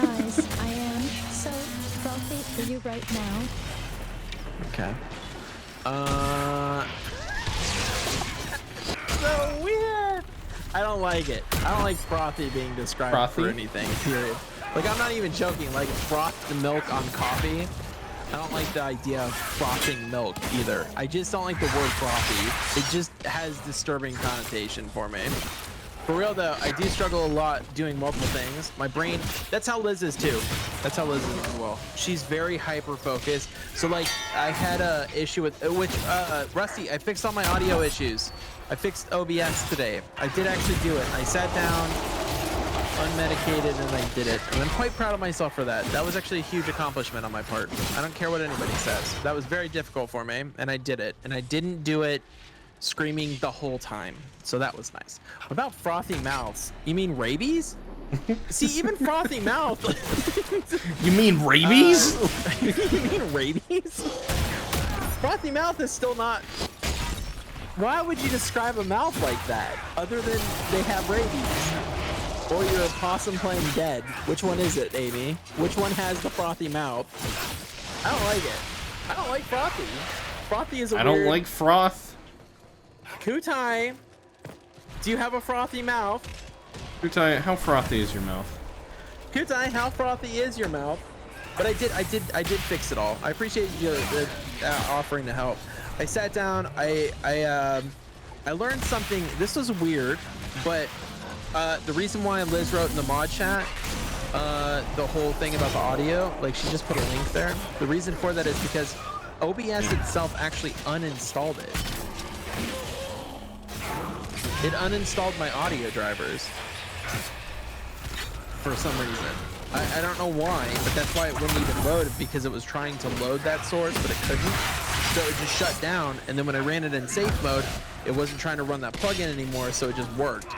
Guys, I am so frothy for you right now. Okay. So weird. I don't like it. I don't like frothy being described Frothy? for anything, period. Like, I'm not even joking. Like, froth the milk on coffee. I don't like the idea of frothing milk either. I just don't like the word frothy. It just has disturbing connotation for me. For real though, I do struggle a lot doing multiple things. My brain, that's how Liz is too. That's how Liz is as well. She's very hyper focused. So like I had a issue with, Rusty, I fixed all my audio issues. I fixed OBS today. I did actually do it. I sat down, unmedicated, and I did it. And I'm quite proud of myself for that. That was actually a huge accomplishment on my part. I don't care what anybody says. That was very difficult for me, and I did it. And I didn't do it screaming the whole time. So that was nice. What about frothy mouths? You mean rabies? See, even frothy mouth. You mean rabies? You mean rabies? Frothy mouth is still not... Why would you describe a mouth like that? Other than they have rabies. Or you're a possum playing dead. Which one is it, Amy? Which one has the frothy mouth? I don't like it. I don't like frothy. Frothy is a I weird... don't like froth. Kutai, do you have a frothy mouth? Kutai, how frothy is your mouth? Kutai, how frothy is your mouth? But I did fix it all. I appreciate you offering to help. I sat down. I learned something. This was weird, but the reason why Liz wrote in the mod chat the whole thing about the audio, like she just put a link there. The reason for that is because OBS itself actually uninstalled it. It uninstalled my audio drivers for some reason. I don't know why, but that's why it wouldn't even load, because it was trying to load that source, but it couldn't. So it just shut down, and then when I ran it in safe mode, it wasn't trying to run that plugin anymore, so it just worked.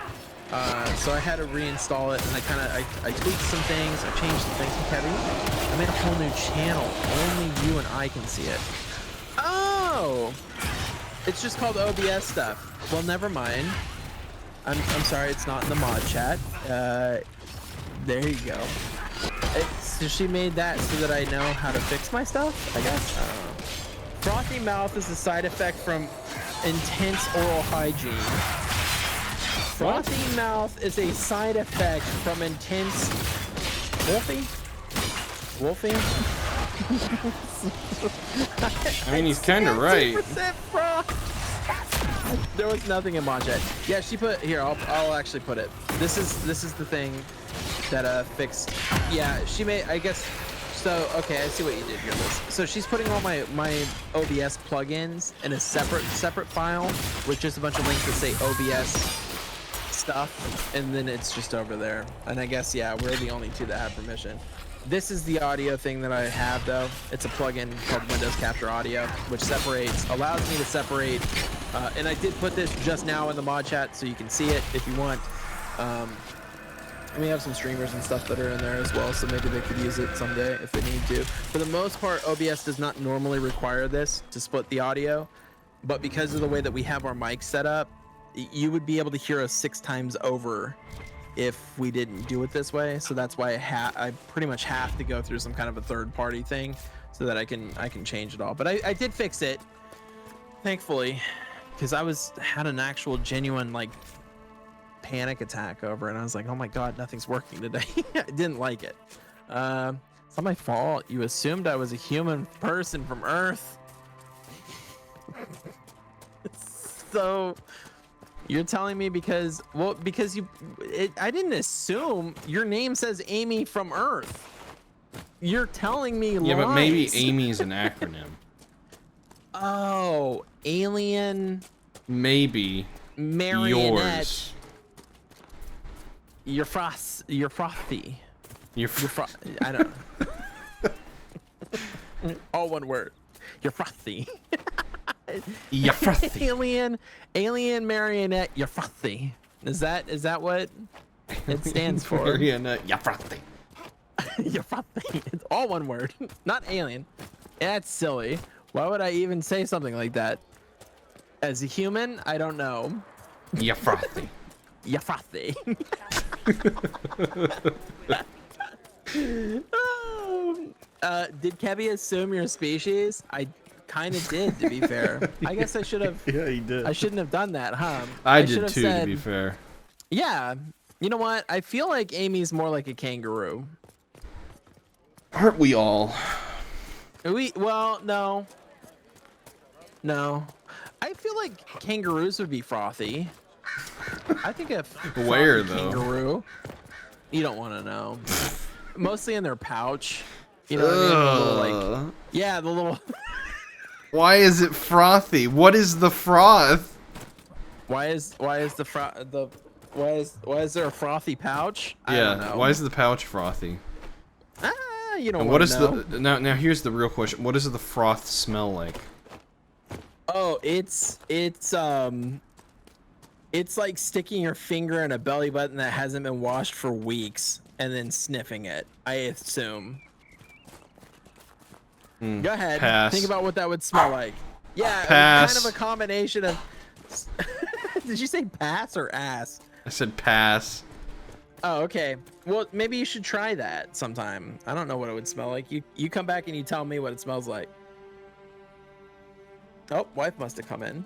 So I had to reinstall it, and I tweaked some things, I changed some things. Kevin, I made a whole new channel. Only you and I can see it. Oh! It's just called OBS stuff. Well, never mind. I'm sorry, it's not in the mod chat. There you go. So she made that so that I know how to fix my stuff, I guess. Frothy mouth is a side effect from intense oral hygiene. Frothy mouth is a side effect from intense... Wolfie? Wolfie? I mean, he's kind of right. 2% froth. There was nothing in mod chat. Yeah, she put here. I'll actually put it. This is the thing that fixed. Yeah, she made. I guess. So okay, I see what you did here, Liz. So she's putting all my OBS plugins in a separate file with just a bunch of links that say OBS stuff, and then it's just over there. And I guess yeah, we're the only two that have permission. This is the audio thing that I have though. It's a plugin called Windows Capture Audio, which allows me to separate. And I did put this just now in the mod chat, so you can see it if you want. We have some streamers and stuff that are in there as well, so maybe they could use it someday if they need to. For the most part, OBS does not normally require this to split the audio, but because of the way that we have our mics set up, you would be able to hear us 6 times over if we didn't do it this way. So that's why I pretty much have to go through some kind of a third-party thing so that I can change it all. But I did fix it, thankfully, because had an actual genuine like panic attack over it. And I was like, oh my god, nothing's working today. I didn't like it. It's not my fault. You assumed I was a human person from Earth. So you're telling me because I didn't assume. Your name says Amy from Earth. You're telling me lies. Yeah, but maybe Amy's an acronym. Oh, alien. Maybe Marionette. yours. You're frothy. You're I don't. All one word. You're frothy. You're frothy. Alien marionette. You're frothy. Is that what it stands for? Marionette. You're frothy. You're frothy. It's all one word. Not alien. That's silly. Why would I even say something like that? As a human, I don't know. You're frothy. You're frothy. Did Kevy assume your species? I kind of did, to be fair. I guess I should have. Yeah, he did. I shouldn't have done that, huh? I should did have too, said, to be fair. Yeah. You know what? I feel like Amy's more like a kangaroo. Aren't we all? Well, no. No. I feel like kangaroos would be frothy. I think a Where, frothy though? kangaroo. You don't want to know. Mostly in their pouch. You know what I mean? The little, like, yeah, the little. Why is it frothy? What is the froth? Why is there a frothy pouch? I don't Yeah. know. Why is the pouch frothy? You don't And want what to is know. the now? Here's the real question. What does the froth smell like? Oh, it's like sticking your finger in a belly button that hasn't been washed for weeks and then sniffing it, I assume. Go ahead. Pass. Think about what that would smell like. Yeah, Pass. kind of a combination of. Did you say pass or ass? I said pass. Oh, okay. Well, maybe you should try that sometime. I don't know what it would smell like. You come back and you tell me what it smells like. Oh, wife must have come in.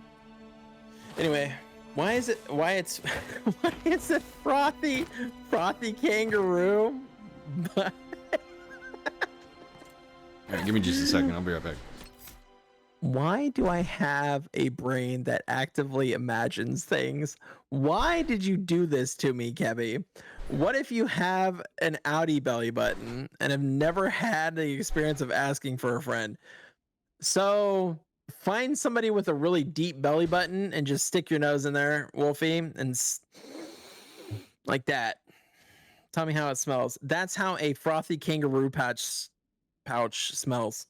Anyway, why is it frothy kangaroo? All right, give me just a second. I'll be right back. Why do I have a brain that actively imagines things? Why did you do this to me, Kevy? What if you have an outie belly button and have never had the experience of asking for a friend? So find somebody with a really deep belly button and just stick your nose in there, Wolfie, and like that. Tell me how it smells. That's how a frothy kangaroo pouch smells.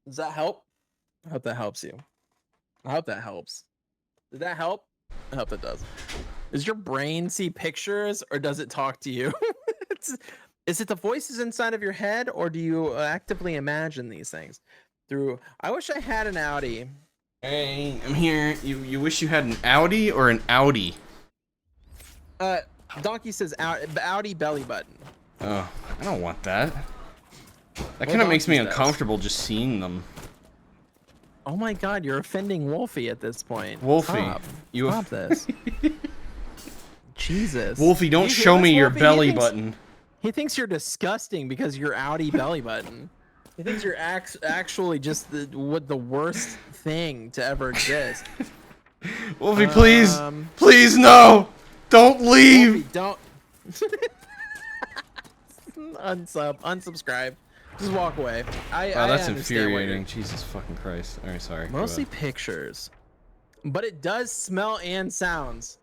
Does that help? I hope that helps you. I hope that helps. Did that help? I hope that does. Does your brain see pictures or does it talk to you? Is it the voices inside of your head or do you actively imagine these things? I wish I had an Audi. Hey, I'm here. You wish you had an Audi or an Audi? Donkey says Audi belly button. Oh, I don't want that. That Well, kind of makes me Donkey's does. uncomfortable just seeing them. Oh my god, you're offending Wolfie at this point. Wolfie, Stop. you Stop this. Jesus. Wolfie, don't You hear show this, me your Wolfie? belly button. He thinks you're disgusting because you're Audi belly button. He thinks you're actually just the worst thing to ever exist. Wolfie, please, please, no, don't leave. Wolfie, don't. Unsubscribe. Just walk away. Oh, that's I understand infuriating. Jesus fucking Christ. All right, sorry. Go Mostly ahead. pictures, but it does smell and sounds.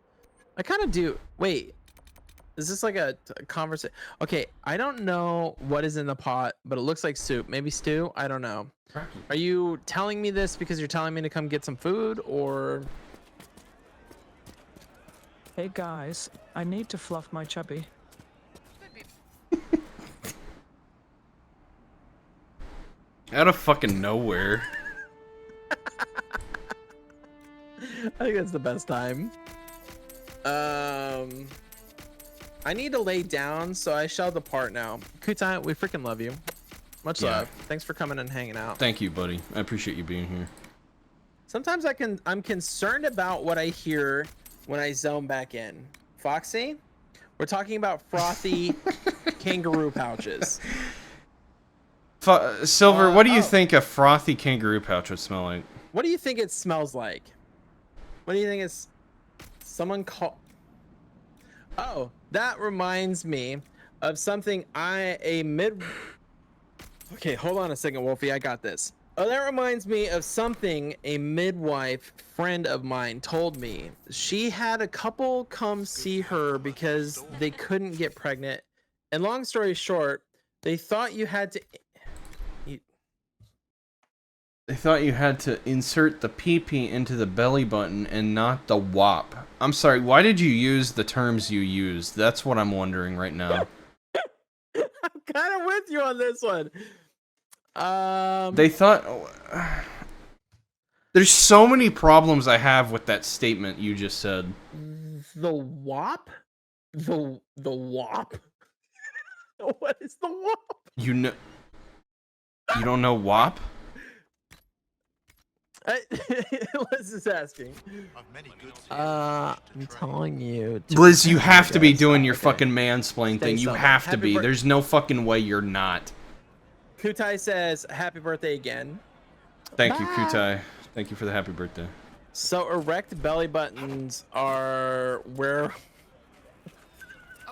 I kind of do. Wait, is this like a conversation? Okay, I don't know what is in the pot, but it looks like soup. Maybe stew. I don't know. Are you telling me this because you're telling me to come get some food, or? Hey guys, I need to fluff my chubby. Out of fucking nowhere. I think that's the best time. I need to lay down, so I shall depart now. Kutai, we freaking love you. Much love. Thanks for coming and hanging out. Thank you, buddy. I appreciate you being here. Sometimes I'm concerned about what I hear when I zone back in. Foxy, we're talking about frothy kangaroo pouches. Silver, what do you think a frothy kangaroo pouch would smell like? What do you think it smells like? What do you think it's someone call? Oh, that reminds me of something Okay, hold on a second, Wolfie. I got this. Oh, that reminds me of something a midwife friend of mine told me. She had a couple come see her because they couldn't get pregnant. And long story short, they thought you had to. They thought you had to insert the PP into the belly button and not the WAP. I'm sorry, why did you use the terms you used? That's what I'm wondering right now. I'm kind of with you on this one. They thought... There's so many problems I have with that statement you just said. The WAP? The WAP? What is the WAP? You know... You don't know WAP? Liz is asking. I'm telling you. Liz, you have to be doing your Okay. fucking mansplain thing. You something. have to Happy be. There's no fucking way you're not. Kutai says, happy birthday again. Thank you, Kutai. Thank you for the happy birthday. So erect belly buttons are where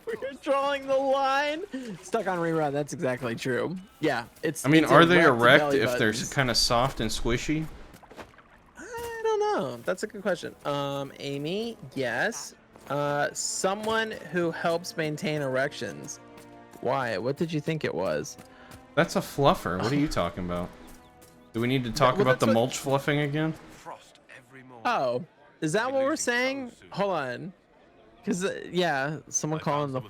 we're drawing the line. Stuck on rerun. That's exactly true. Yeah, it's. I mean, it's are they erect erect belly if they're buttons. kind of soft and squishy? I don't know. That's a good question. Amy, yes. Someone who helps maintain erections. Why? What did you think it was? That's a fluffer. What are you talking about? Do we need to talk well, about the that's what- mulch fluffing again? Oh, is that what we're saying? Hold on. Because, yeah, someone calling the...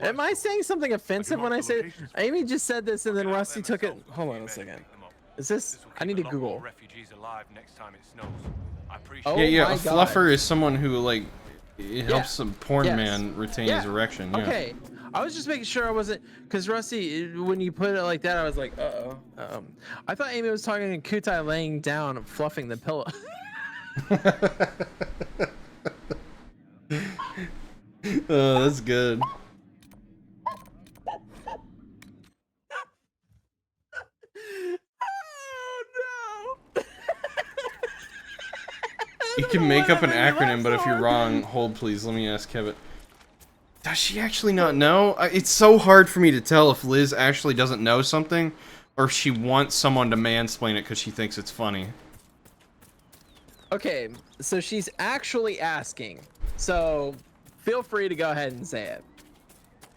Am I saying something offensive when I say... Amy just said this and then Rusty took it... Hold on a second. Is this... I need to Google. Oh Yeah, my a God. fluffer is someone who, like, it helps some porn Yes. man retain his erection. Yeah. Okay. I was just making sure I wasn't... Because, Rusty, when you put it like that, I was like, uh-oh. I thought Amy was talking to Kutai laying down and fluffing the pillow. Oh, that's good. Oh, no. You can make up an acronym, but if you're wrong, hold please. Let me ask Kevin. Does she actually not know? It's so hard for me to tell if Liz actually doesn't know something, or if she wants someone to mansplain it because she thinks it's funny. Okay, so she's actually asking. So feel free to go ahead and say it.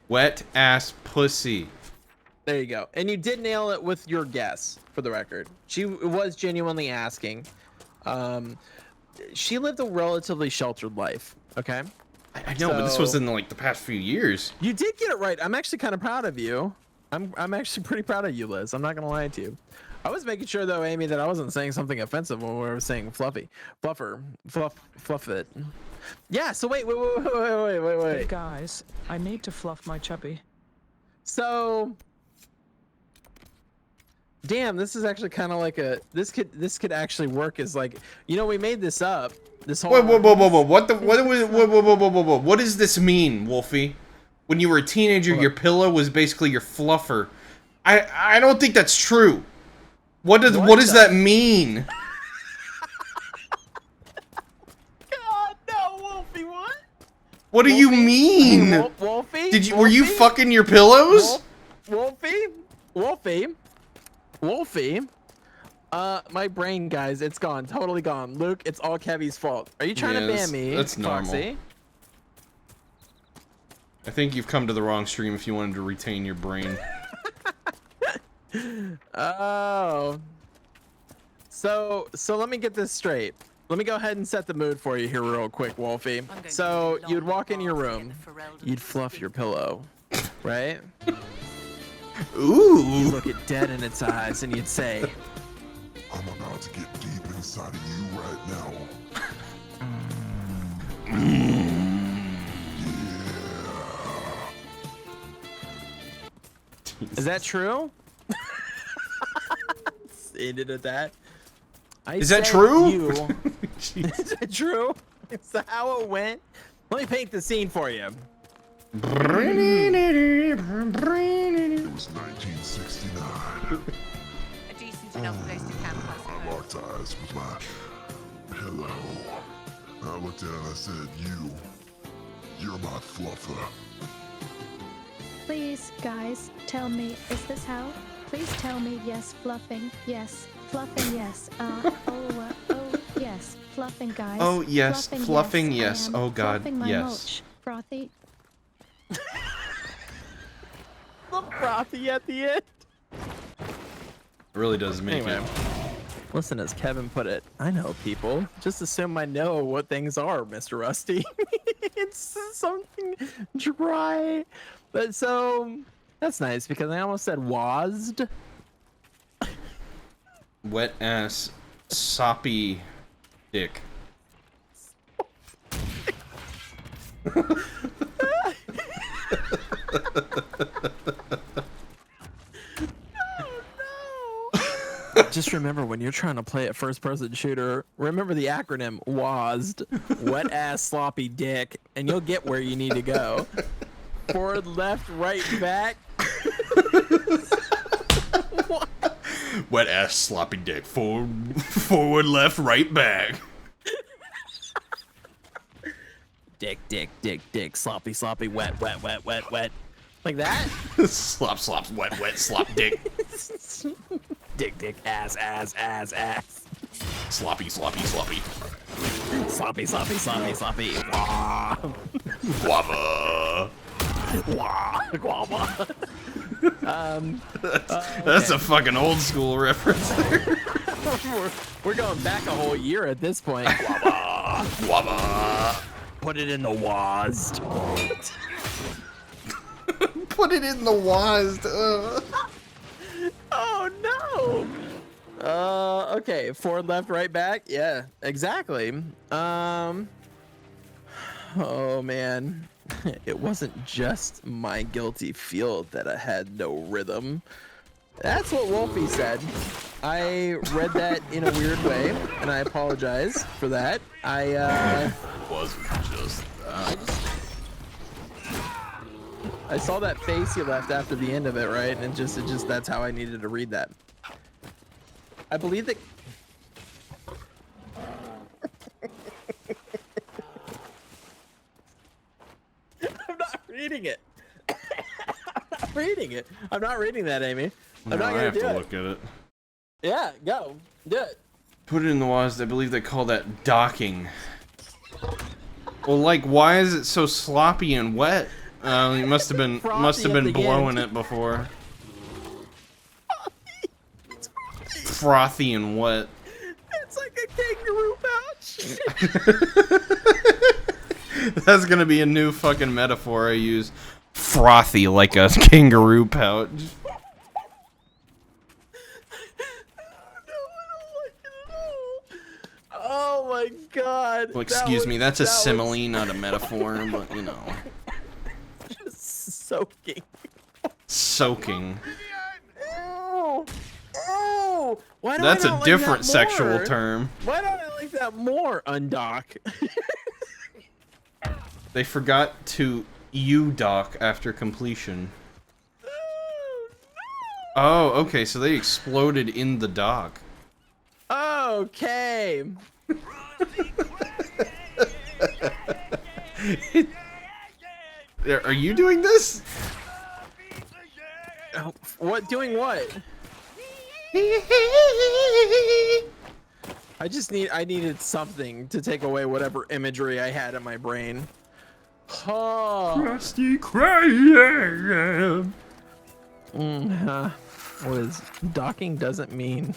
Wet ass pussy. There you go. And you did nail it with your guess, for the record. She was genuinely asking. She lived a relatively sheltered life, okay? I know, but this was in like the past few years. You did get it right. I'm actually kind of proud of you. I'm actually pretty proud of you, Liz. I'm not gonna lie to you. I was making sure though, Amy, that I wasn't saying something offensive when we were saying fluffy, fluff it. Yeah. So wait. Hey guys, I need to fluff my chubby. So, damn, this is actually kind of like a this could actually work as like, you know, we made this up. This whole. Whoa! What does this mean, Wolfie? When you were a teenager, your pillow was basically your fluffer. I don't think that's true. What does that mean? God, no, Wolfie, what? What do you mean? Wolfie? Were you fucking your pillows? Wolfie. My brain, guys, it's gone, totally gone. Luke, it's all Kevy's fault. Are you trying to ban me? That's normal. Foxy? I think you've come to the wrong stream if you wanted to retain your brain. Oh. So let me get this straight. Let me go ahead and set the mood for you here real quick, Wolfie. So you'd walk in your room, you'd fluff your pillow, right? Ooh. You'd look it dead in its eyes and you'd say, I'm about to get deep inside of you right now. is that true? Ended at that. Is that true? Is that true? Is that how it went? Let me paint the scene for you. It was 1969. A decent enough place to camp, I I suppose. locked eyes with my pillow. I looked at it and I said, you're my fluffer. Please, guys, tell me, is this how? Please tell me yes, fluffing. Yes, Fluffing, yes. Yes. Fluffing, guys. Oh, yes. Fluffing, yes. I am Oh, God, fluffing my yes. mulch. Frothy. The frothy at the end. It really does make Anyway. it. Listen, as Kevin put it, I know people. Just assume I know what things are, Mr. Rusty. It's something dry. But so, that's nice because I almost said wasd. Wet ass, soppy dick. Just remember when you're trying to play a first-person shooter, remember the acronym WASD, wet ass sloppy dick, and you'll get where you need to go. Forward, left, right, back. Wet ass, sloppy dick. Forward, left, right, back. Dick, dick, dick, dick, sloppy, sloppy, wet, wet, wet, wet, wet. Like that? Slop, slop, wet, wet, slop, dick. Dick, dick, ass, ass, ass, ass. Sloppy, sloppy, sloppy. Sloppy, sloppy, sloppy, sloppy. Wah. Guava. Wah. Guava. That's a fucking old school reference there. We're going back a whole year at this point. Guava. Guava. Put it in the WASD. Put it in the WASD. Oh no. Okay. Forward, left, right, back. Yeah, exactly. Oh man. It wasn't just my guilty field that I had no rhythm. That's what Wolfie said. I read that in a weird way, and I apologize for that. It wasn't just that. I saw that face you left after the end of it, right? And it just that's how I needed to read that. I believe that. I'm not reading it. I'm not reading it. I'm not reading that, Amy. I'm not I gonna have do to it. look at it. Yeah, go. Do it. Put it in the WASD. I believe they call that docking. Well, like, why is it so sloppy and wet? You must have been blowing it before. Frothy and wet. It's like a kangaroo pouch. That's gonna be a new fucking metaphor I use. Frothy like a kangaroo pouch. Oh my god. Well, excuse me, that's a simile, not a metaphor, but you know. Just soaking. Soaking. Ew. Ew. Why do That's I a not like different that sexual more? term. Why don't I like that more, Undock? They forgot to U-dock after completion. Oh, okay, so they exploded in the dock. Okay. Are you doing this? What? Doing what? I needed something to take away whatever imagery I had in my brain. Oh. Rusty Crab. What is docking doesn't mean?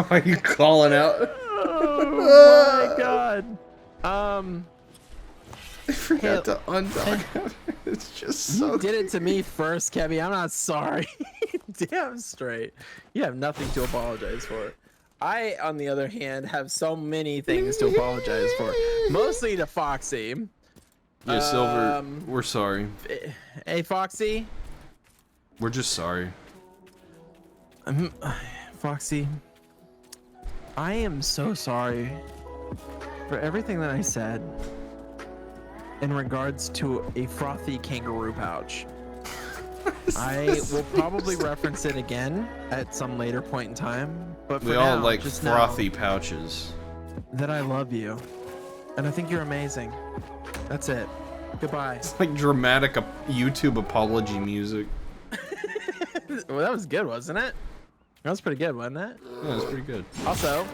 Are you calling out? Oh my god. I forgot to undock. It's just so. You did it to me first, Kevin. I'm not sorry. Damn straight. You have nothing to apologize for. I, on the other hand, have so many things to apologize for. Mostly to Foxy. Yeah, Silver, we're sorry. Hey, Foxy. We're just sorry. Foxy, I am so sorry for everything that I said in regards to a frothy kangaroo pouch. I will probably reference it again at some later point in time, but for We now, all like just frothy know pouches. that I love you, and I think you're amazing. That's it. Goodbye. It's like dramatic YouTube apology music. Well, that was good, wasn't it? That was pretty good, wasn't it? Yeah, it's pretty good. Also,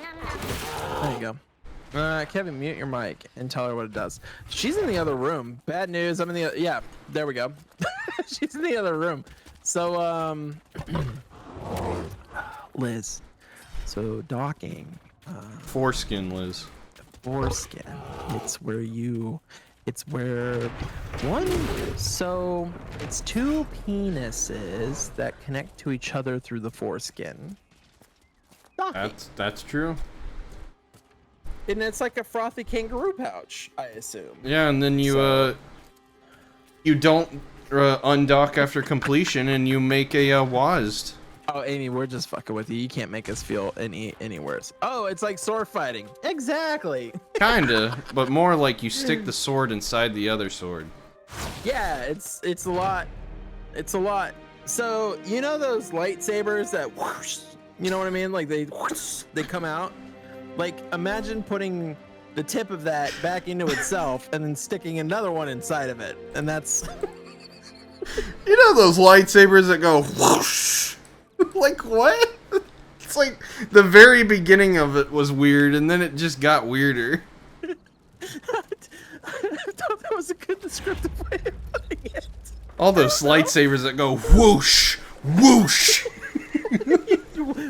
there you go. Kevin, mute your mic and tell her what it does. She's in the other room. Bad news. I'm in the yeah. There we go. She's in the other room. So Liz. So docking. Foreskin, Liz. Foreskin. It's where so it's two penises that connect to each other through the foreskin. Docking. That's true. And it's like a frothy kangaroo pouch, I assume. Yeah, and then you you don't undock after completion, and you make a WASD. Oh, Amy, we're just fucking with you. You can't make us feel any worse. Oh, it's like sword fighting. Exactly. Kinda, but more like you stick the sword inside the other sword. Yeah, it's a lot. It's a lot. So you know those lightsabers that whoosh, you know what I mean? Like they whoosh, they come out. Like imagine putting the tip of that back into itself and then sticking another one inside of it, and that's. You know those lightsabers that go whoosh? Like what? It's like the very beginning of it was weird, and then it just got weirder. I thought that was a good descriptive way of putting it. All those lightsabers that go whoosh, whoosh.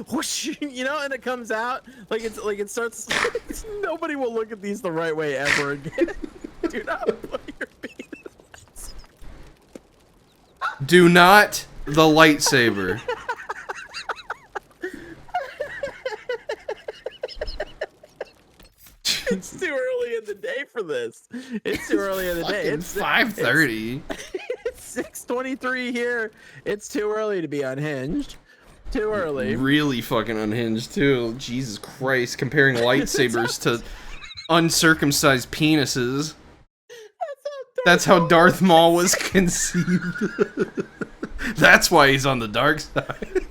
Whoosh, you know, and it comes out like it starts. Nobody will look at these the right way ever again. Do not put your penis. Do not the lightsaber. It's too early in the day for this. It's too early in the day. It's 5:30. It's 6:23 here. It's too early to be unhinged. Too early. Really fucking unhinged too. Jesus Christ, comparing lightsabers to uncircumcised penises. That's how Darth Maul was conceived. That's why he's on the dark side.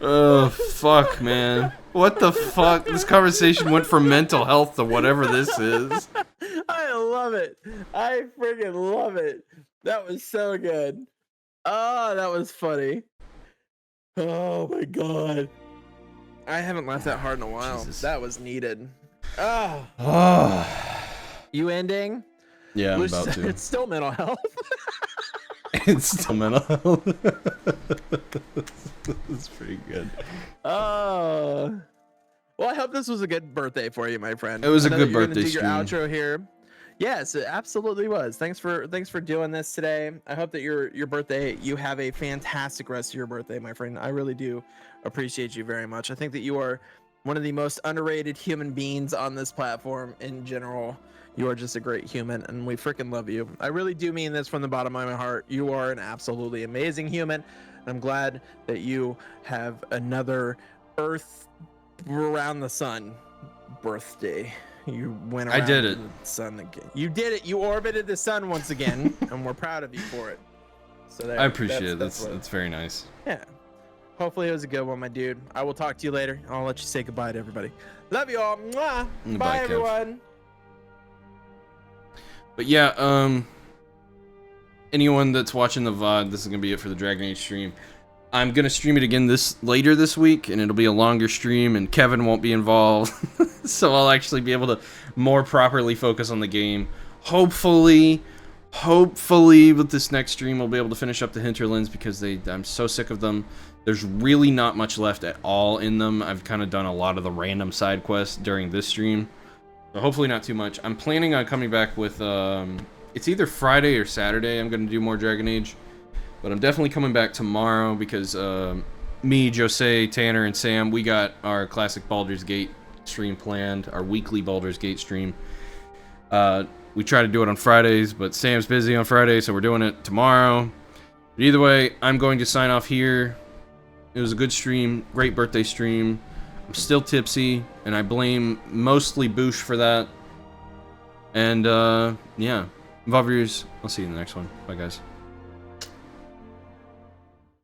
Oh, fuck, man. What the fuck? This conversation went from mental health to whatever this is. I love it. I freaking love it. That was so good. Oh, that was funny. Oh my god. I haven't laughed that hard in a while. Jesus. That was needed. Oh. Oh. You ending? Yeah, I'm Lucius, about to. It's still mental health. It's still mental health. That's pretty good. Oh. Well, I hope this was a good birthday for you, my friend. It was I a know good that you're gonna birthday do your stream. outro here. Yes, it absolutely was. Thanks for doing this today. I hope that your birthday, you have a fantastic rest of your birthday, my friend. I really do appreciate you very much. I think that you are one of the most underrated human beings on this platform in general. You are just a great human, and we freaking love you. I really do mean this from the bottom of my heart. You are an absolutely amazing human, and I'm glad that you have another Earth around the sun birthday. You went around I did it. the sun again. You did it. You orbited the sun once again, and we're proud of you for it. So there, I appreciate it. that's That's very nice. yeah. Hopefully it was a good one, my dude. I will talk to you later. I'll let you say goodbye to everybody. Love you all. Mwah. Bye, Bye, Kev. everyone. But yeah, anyone that's watching the VOD, this is gonna be it for the Dragon Age stream. I'm gonna stream it again later this week, and it'll be a longer stream, and Kevin won't be involved, so I'll actually be able to more properly focus on the game. Hopefully, with this next stream, we'll be able to finish up the hinterlands because I'm so sick of them. There's really not much left at all in them. I've kind of done a lot of the random side quests during this stream. So hopefully not too much. I'm planning on coming back with, it's either Friday or Saturday I'm going to do more Dragon Age. But I'm definitely coming back tomorrow because me, Jose, Tanner, and Sam, we got our classic Baldur's Gate stream planned, our weekly Baldur's Gate stream. We try to do it on Fridays, but Sam's busy on Friday, so we're doing it tomorrow. But either way, I'm going to sign off here. It was a good stream, great birthday stream. I'm still tipsy, and I blame mostly Boosh for that. And, yeah. Vavriers, I'll see you in the next one. Bye, guys.